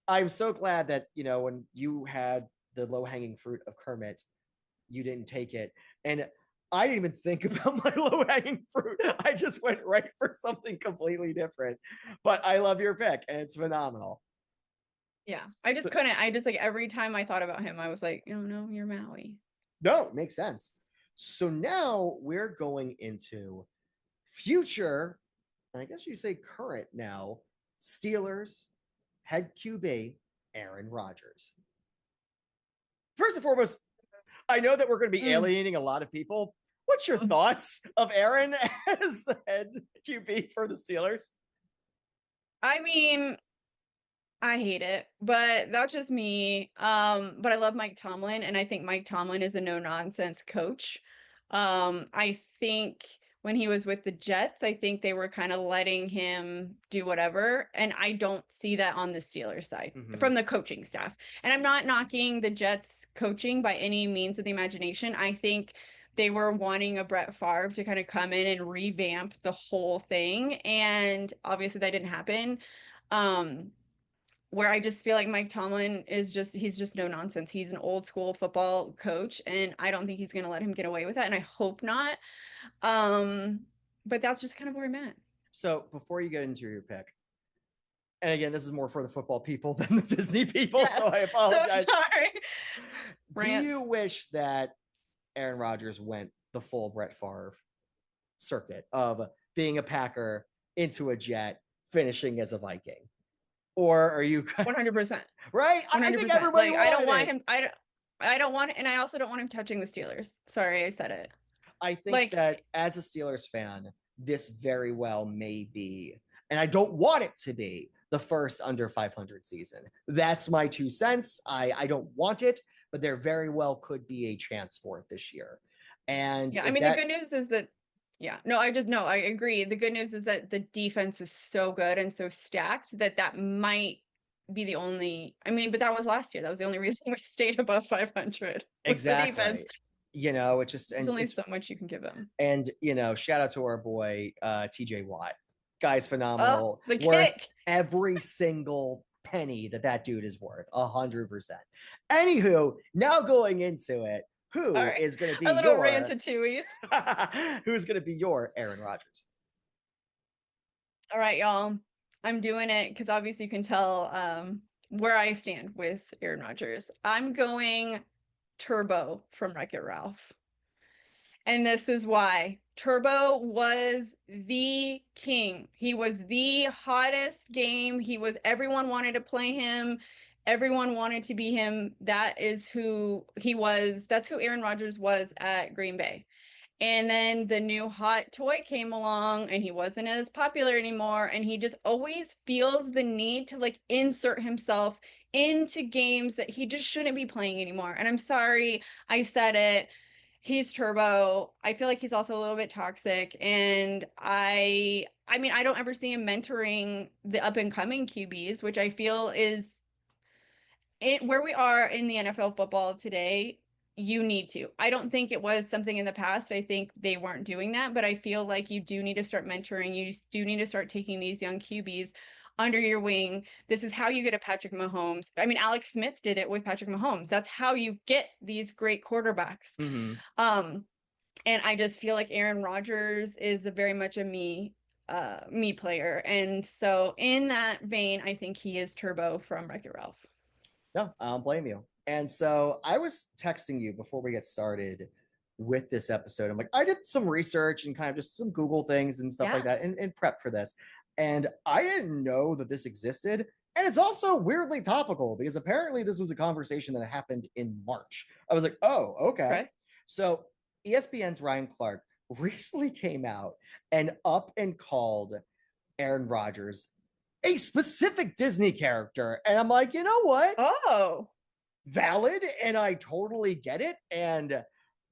I'm so glad that when you had the low hanging fruit of Kermit, you didn't take it, and I didn't even think about my low hanging fruit. I just went right for something completely different. But I love your pick, and it's phenomenal. Yeah. I just So, couldn't. I just like every time I thought about him, I was like, oh no, you're Maui. no, it makes sense. So now we're going into future, I guess you say current now, Steelers head QB Aaron Rodgers. First and foremost, I know that we're going to be alienating a lot of people. What's your thoughts of Aaron as the head QB for the Steelers? I mean, I hate it, but that's just me. But I love Mike Tomlin, and I think Mike Tomlin is a no-nonsense coach. I think when he was with the Jets, I think they were kind of letting him do whatever, and I don't see that on the Steelers side from the coaching staff. And I'm not knocking the Jets coaching by any means of the imagination. I think they were wanting a Brett Favre to kind of come in and revamp the whole thing, and obviously that didn't happen. Where I just feel like Mike Tomlin he's just no nonsense. He's an old school football coach, and I don't think he's going to let him get away with that, and I hope not. But that's just kind of where I'm at. So before you get into your pick, and again, this is more for the football people than the Disney people, Yeah. so I apologize. So sorry. Do you wish that Aaron Rodgers went the full Brett Favre circuit of being a Packer into a Jet, finishing as a Viking? Or are you 100%? right? 100%. I think everybody like I don't want it. him. I don't want, and I also don't want him touching the Steelers. Sorry, I said it. I think that as a Steelers fan, this very well may be, and I don't want it to be, the first under 500 season. That's my 2 cents. I don't want it, but there very well could be a chance for it this year. And yeah, I mean, the good news is that, yeah, no, I agree. The good news is that the defense is so good and so stacked that might be the only, I mean, but that was last year. That was the only reason we stayed above 500. Exactly. It's just, there's only so much you can give them. And, shout out to our boy, TJ Watt. Guy's phenomenal. The worth kick. Every single penny that dude is worth, 100%. Anywho, now going into it, who is going to be a little Ratatouille? Who's going to be your Aaron Rodgers? All right, y'all. I'm doing it because obviously you can tell where I stand with Aaron Rodgers. I'm going Turbo from Wreck-It Ralph. And this is why. Turbo was the king. He was the hottest game. Everyone wanted to play him. Everyone wanted to be him. That is who he was. That's who Aaron Rodgers was at Green Bay. And then the new hot toy came along and he wasn't as popular anymore. And he just always feels the need to like insert himself into games that he just shouldn't be playing anymore. And I'm sorry, I said it. He's Turbo. I feel like he's also a little bit toxic. And I mean, I don't ever see him mentoring the up and coming QBs, which I feel is where we are in the NFL football today. You need to. I don't think it was something in the past. I think they weren't doing that, but I feel like you do need to start mentoring. You do need to start taking these young QBs under your wing. This is how you get a Patrick Mahomes. I mean, Alex Smith did it with Patrick Mahomes. That's how you get these great quarterbacks. And I just feel like Aaron Rodgers is very much a me player. And so in that vein, I think he is Turbo from Wreck-It Ralph. No, I don't blame you. And so I was texting you before we get started with this episode. I'm like, I did some research and kind of just some Google things and stuff like that and prep for this. And I didn't know that this existed. And it's also weirdly topical because apparently this was a conversation that happened in March. I was like, oh, okay. So ESPN's Ryan Clark recently came out and up and called Aaron Rodgers a specific Disney character. And I'm like, you know what? Oh, valid. And I totally get it. And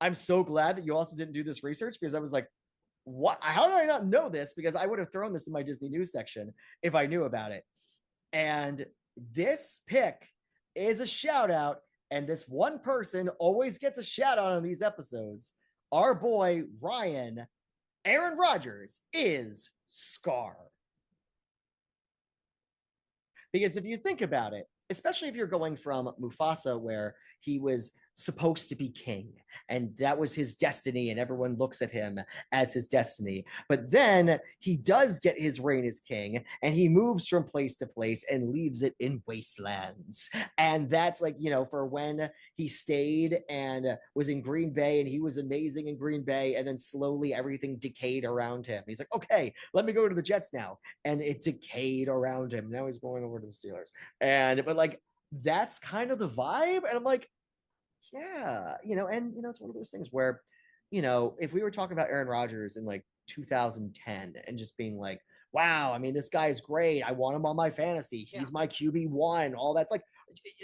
I'm so glad that you also didn't do this research because I was like, what? How did I not know this? Because I would have thrown this in my Disney News section if I knew about it. And this pick is a shout out, and this one person always gets a shout out on these episodes. Our boy Ryan, Aaron Rodgers is Scar. Because if you think about it, especially if you're going from Mufasa, where he was supposed to be king and that was his destiny, and everyone looks at him as his destiny. But then he does get his reign as king, and he moves from place to place and leaves it in wastelands. And that's like, for when he stayed and was in Green Bay, and he was amazing in Green Bay, and then slowly everything decayed around him. He's like, okay, let me go to the Jets now. And it decayed around him. Now he's going over to the Steelers. But like, that's kind of the vibe. And I'm like, yeah, it's one of those things where, if we were talking about Aaron Rodgers in like 2010 and just being like, wow, I mean, this guy's great. I want him on my fantasy. He's my QB1, all that's like,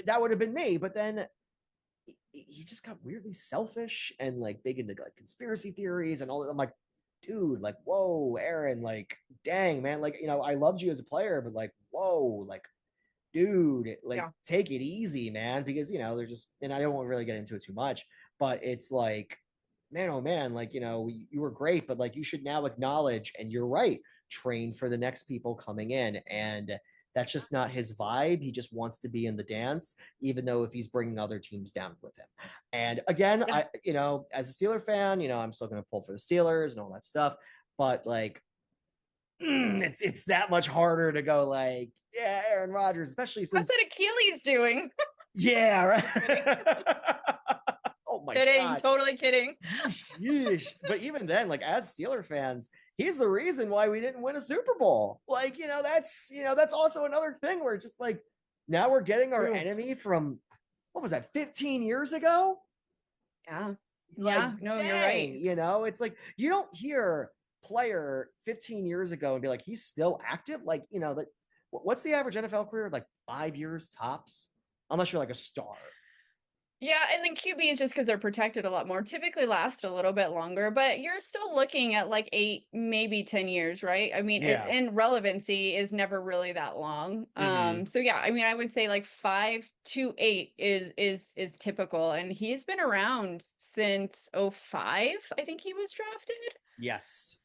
that would have been me. But then he just got weirdly selfish and like big into like conspiracy theories and all that. I'm like, dude, like, whoa, Aaron, like, dang, man, like, I loved you as a player, but like, whoa, like, dude, like, take it easy, man, because they're just, and I don't want to really get into it too much, but it's like, man, oh man, like, you were great, but like, you should now acknowledge, and you're right, train for the next people coming in. And that's just not his vibe. He just wants to be in the dance, even though if he's bringing other teams down with him. And again, I, as a Steeler fan, I'm still going to pull for the Steelers and all that stuff, but like, it's that much harder to go like, yeah, Aaron Rodgers, especially since. What's that Achilles doing? Yeah, right. Oh my god. Totally kidding. Yeesh. But even then, like, as Steeler fans, he's the reason why we didn't win a Super Bowl. Like, that's also another thing where just like, now we're getting our enemy from, what was that, 15 years ago? Yeah. Like, yeah. No, dang, you're right. It's like, you don't hear player 15 years ago and be like, he's still active. Like, that, what's the average NFL career? Like 5 years tops, unless you're like a star. Yeah, and then QBs, just because they're protected a lot more, typically last a little bit longer, but you're still looking at like 8, maybe 10 years, right? I mean, and relevancy is never really that long. So yeah, I mean, I would say like 5 to 8 is typical, and he's been around since 05. I think he was drafted. Yes.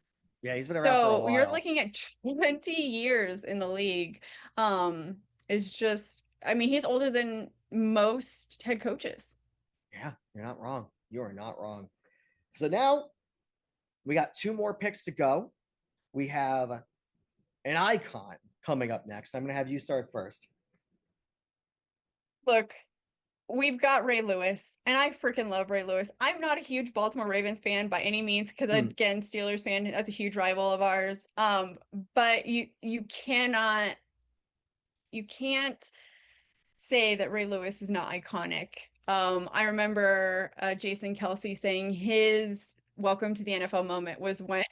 Yeah, he's been around for a while. So you're looking at 20 years in the league. It's just, I mean, he's older than most head coaches. Yeah, you're not wrong. You are not wrong. So now we got 2 more picks to go. We have an icon coming up next. I'm going to have you start first. Look, we've got Ray Lewis, and I freaking love Ray Lewis. I'm not a huge Baltimore Ravens fan by any means, because again, Steelers fan, that's a huge rival of ours. But you can't say that Ray Lewis is not iconic. I remember Jason Kelce saying his welcome to the NFL moment was when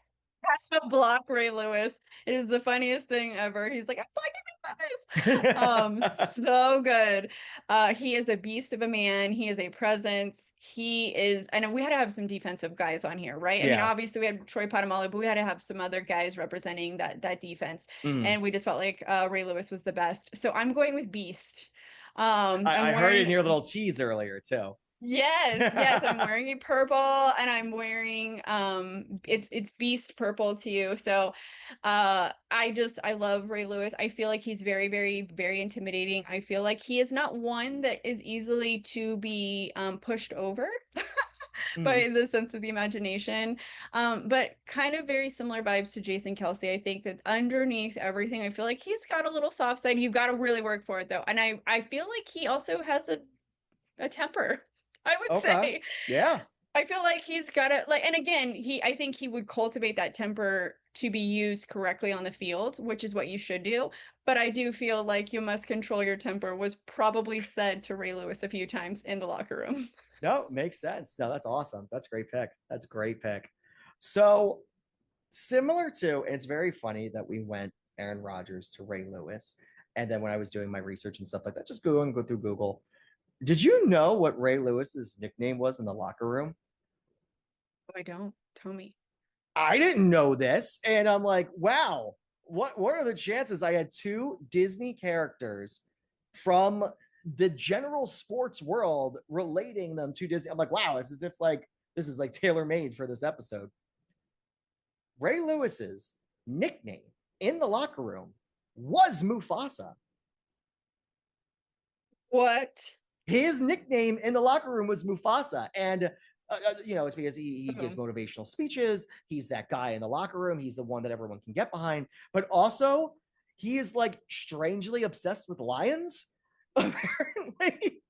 has to block Ray Lewis. It is the funniest thing ever. He's like, I'm blocking Lewis. So good. He is a beast of a man. He is a presence. He is, and we had to have some defensive guys on here, right? I mean, obviously we had Troy Polamalu, but we had to have some other guys representing that defense. And we just felt like Ray Lewis was the best. So I'm going with beast. I heard it in your little tease earlier too. Yes, I'm wearing a purple, and I'm wearing it's beast purple too. So I love Ray Lewis. I feel like he's very, very, very intimidating. I feel like he is not one that is easily to be pushed over by the sense of the imagination. But kind of very similar vibes to Jason Kelce. I think that underneath everything, I feel like he's got a little soft side. You've got to really work for it though. And I feel like he also has a temper, I would say. Yeah. I feel like he's got to like, and again, I think he would cultivate that temper to be used correctly on the field, which is what you should do. But I do feel like you must control your temper was probably said to Ray Lewis a few times in the locker room. No, makes sense. No, that's awesome. That's a great pick. That's a great pick. So similar to, and it's very funny that we went Aaron Rodgers to Ray Lewis. And then when I was doing my research and stuff like that, just go through Google. Did you know what Ray Lewis's nickname was in the locker room? I don't. Tell me. I didn't know this. And I'm like, wow, what are the chances I had two Disney characters from the general sports world relating them to Disney? I'm like, wow, it's as if like this is like tailor made for this episode. Ray Lewis's nickname in the locker room was Mufasa. What? His nickname in the locker room was Mufasa. And it's because he gives Boom. motivational speeches. He's that guy in the locker room. He's the one that everyone can get behind. But also, he is like strangely obsessed with lions, apparently.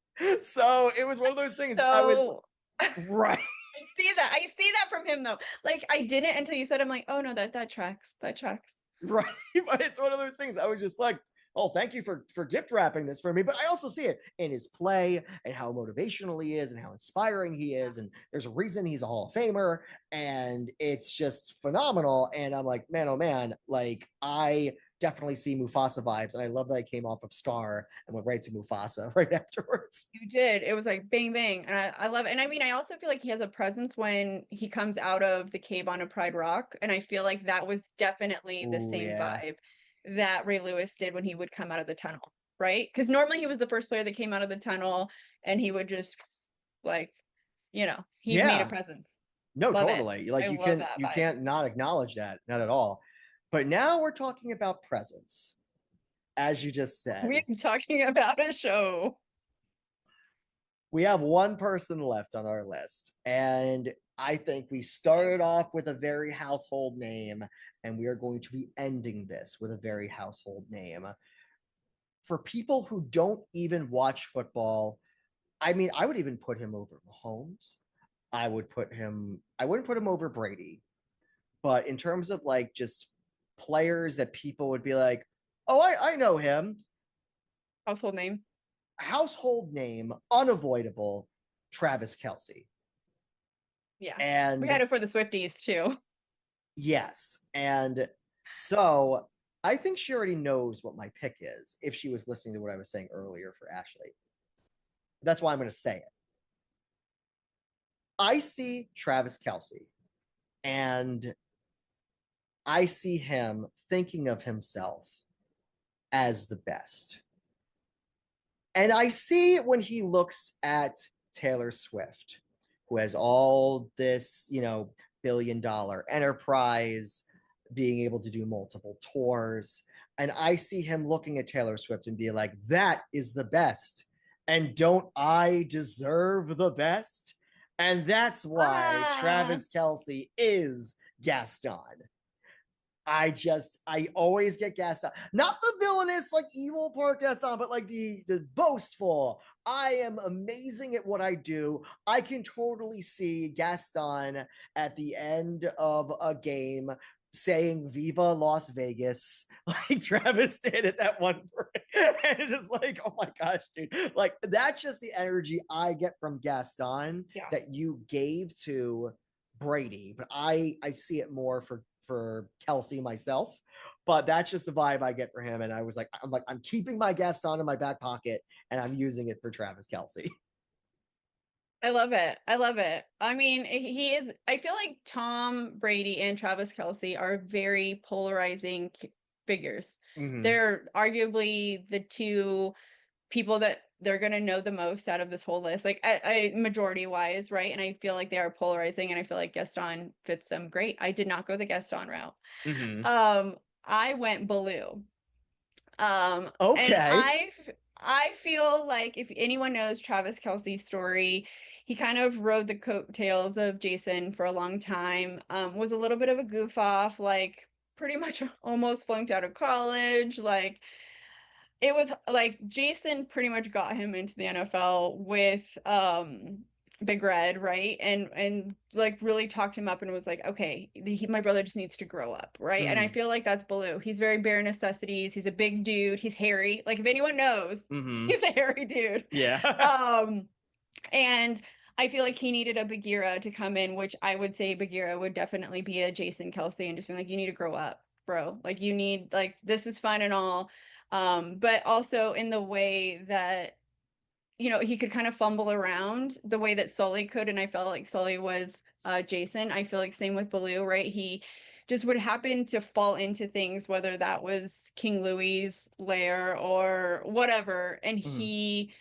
So it was one of those things. I was So right. I see that from him though. Like I didn't until you said I'm like, oh no, that tracks. That tracks. Right. But it's one of those things. I was just like, oh, thank you for gift wrapping this for me. But I also see it in his play and how motivational he is and how inspiring he is. And there's a reason he's a Hall of Famer. And it's just phenomenal. And I'm like, man, oh man, like I definitely see Mufasa vibes. And I love that I came off of Scar and went right to Mufasa right afterwards. You did. It was like bang bang. And I love it. And I mean, I also feel like he has a presence when he comes out of the cave on a Pride Rock. And I feel like that was definitely the Ooh, same yeah. vibe that Ray Lewis did when he would come out of the tunnel, right? Because normally he was the first player that came out of the tunnel and he would just like, he made a Yeah. presence. No, Love it. totally. Like I you love can that you vibe. can't not acknowledge that, not at all. But now we're talking about presence, as you just said. We're talking about a show. We have one person left on our list, and I think we started off with a very household name, and we are going to be ending this with a very household name. For people who don't even watch football, I mean, I would even put him over Mahomes. I wouldn't put him over Brady. But in terms of like just players that people would be like, oh, I know him. Household name. Household name, unavoidable, Travis Kelce. Yeah. We And had it for the Swifties too. yes. And so I think she already knows what my pick is if she was listening to what I was saying earlier for Ashley. That's why I'm going to say it. I see Travis Kelce and I see him thinking of himself as the best. And I see when he looks at Taylor Swift, who has all this, billion-dollar enterprise, being able to do multiple tours. And I see him looking at Taylor Swift and be like, that is the best. And don't I deserve the best? And that's why Travis Kelce is Gaston. I always get Gaston, not the villainous, like evil part Gaston, but like the boastful. I am amazing at what I do. I can totally see Gaston at the end of a game saying Viva Las Vegas, like Travis did at that one point. And just like, oh my gosh, dude. Like that's just the energy I get from Gaston that you gave to Brady, but I see it more for Kelce myself. But that's just the vibe I get for him. And I'm keeping my Gaston in my back pocket and I'm using it for Travis Kelce. I love it. I love it. I mean, I feel like Tom Brady and Travis Kelce are very polarizing figures. Mm-hmm. They're arguably the two people that they're going to know the most out of this whole list, like I majority wise, right? And I feel like they are polarizing and I feel like Gaston fits them great. I did not go the Gaston route. Mm-hmm. I went Baloo. Okay. And I feel like if anyone knows Travis Kelce's story, he kind of rode the coattails of Jason for a long time. Was a little bit of a goof off, like pretty much almost flunked out of college. Like it was like Jason pretty much got him into the NFL with Big Red, right? And like really talked him up and was like, okay, my brother just needs to grow up, right? And I feel like that's Baloo. He's very bare necessities. He's a big dude. He's hairy. Like if anyone knows, he's a hairy dude. Yeah. And I feel like he needed a Bagheera to come in, which I would say Bagheera would definitely be a Jason Kelce and just be like, you need to grow up, bro. Like you need like this is fun and all. But also in the way that he could kind of fumble around the way that Sully could, and I felt like Sully was Jason. I feel like same with Baloo, right? He just would happen to fall into things, whether that was King Louis's lair or whatever, and Mhm. he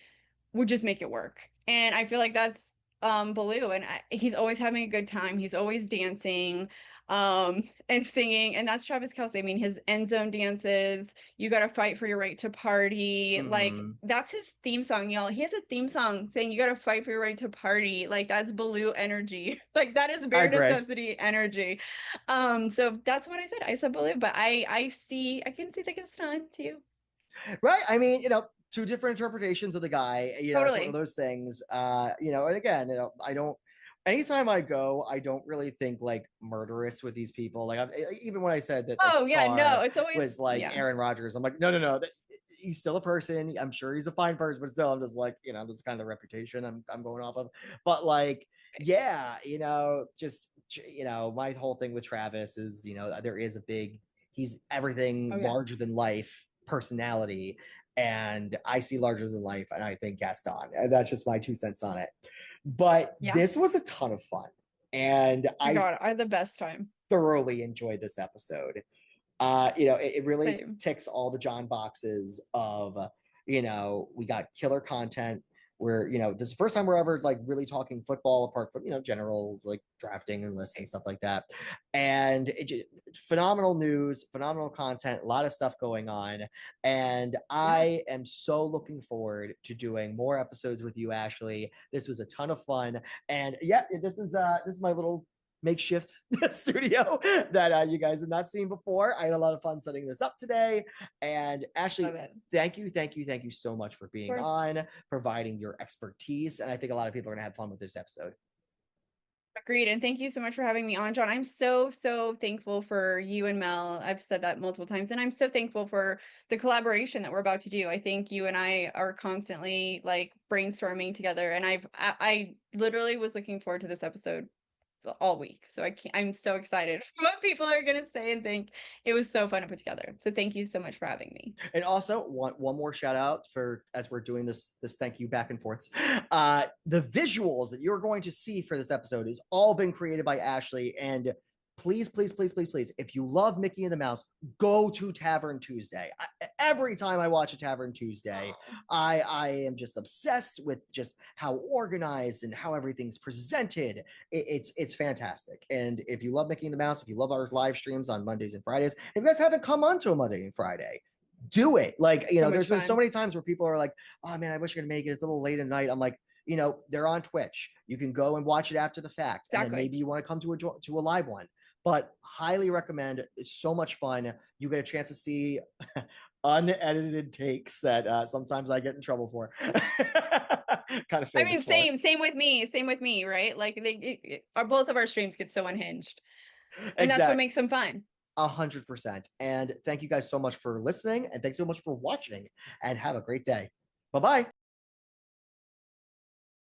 would just make it work. And I feel like that's Baloo, and he's always having a good time. He's always dancing and singing, and that's Travis Kelce. I mean, his end zone dances, "You Gotta Fight for Your Right to Party," like Mhm. that's his theme song, y'all. He has a theme song saying "You gotta fight for your right to party." Like that's Baloo energy. Like that is I bare agree. necessity energy. So that's what I said. I said Baloo, but I can see the Gaston too. Right. I mean, two different interpretations of the guy. It's one of Totally. those things. And again, I don't. Anytime I go, I don't really think like murderous with these people. Like, even when I said that, like Oh yeah, no, Scar it's always was like yeah. Aaron Rodgers, I'm like, no, no, no. He's still a person. I'm sure he's a fine person, but still, I'm just like, this is kind of the reputation I'm going off of. But like, yeah, just my whole thing with Travis is, there is a big. He's everything Oh yeah. larger than life personality, and I see larger than life, and I think Gaston. And that's just my 2 cents on it. But Yeah. this was a ton of fun, and My I God, I had the best time. thoroughly enjoyed this episode. It really Same. ticks all the John boxes of, we got killer content where, this is the first time we're ever like really talking football apart from, general like drafting and lists and stuff like that. And it just phenomenal news, phenomenal content, a lot of stuff going on. And Yeah. I am so looking forward to doing more episodes with you, Ashley. This was a ton of fun. And yeah, this is my little makeshift studio that you guys have not seen before. I had a lot of fun setting this up today. And Ashley, Love it. thank you so much for Of being course. on, providing your expertise. And I think a lot of people are going to have fun with this episode. Agreed. And thank you so much for having me on, John. I'm so, so thankful for you and Mel. I've said that multiple times. And I'm so thankful for the collaboration that we're about to do. I think you and I are constantly like brainstorming together. And I literally was looking forward to this episode all week. So I'm so excited for what people are gonna say and think. It was so fun to put together. So thank you so much for having me. And also one more shout out for, as we're doing this thank you back and forths. The visuals that you're going to see for this episode has all been created by Ashley. And please, please, please, please, please, if you love Mickey and the Mouse, go to Tavern Tuesday. Every time I watch a Tavern Tuesday, I am just obsessed with just how organized and how everything's presented. It's fantastic. And if you love Mickey and the Mouse, if you love our live streams on Mondays and Fridays, if you guys haven't come on to a Monday and Friday, do it. Like, So much there's been so fun. many times where people are like, oh man, I wish I could make it. It's a little late at night. I'm like, they're on Twitch. You can go and watch it after the fact. And then Exactly. maybe you want to come to a live one. But highly recommend. It's so much fun. You get a chance to see unedited takes that sometimes I get in trouble for. Kind of I famous mean, for. same with me. Same with me, right? Like our both of our streams get so unhinged. And that's what Exactly. makes them fun. 100%. And thank you guys so much for listening. And thanks so much for watching. And have a great day. Bye-bye.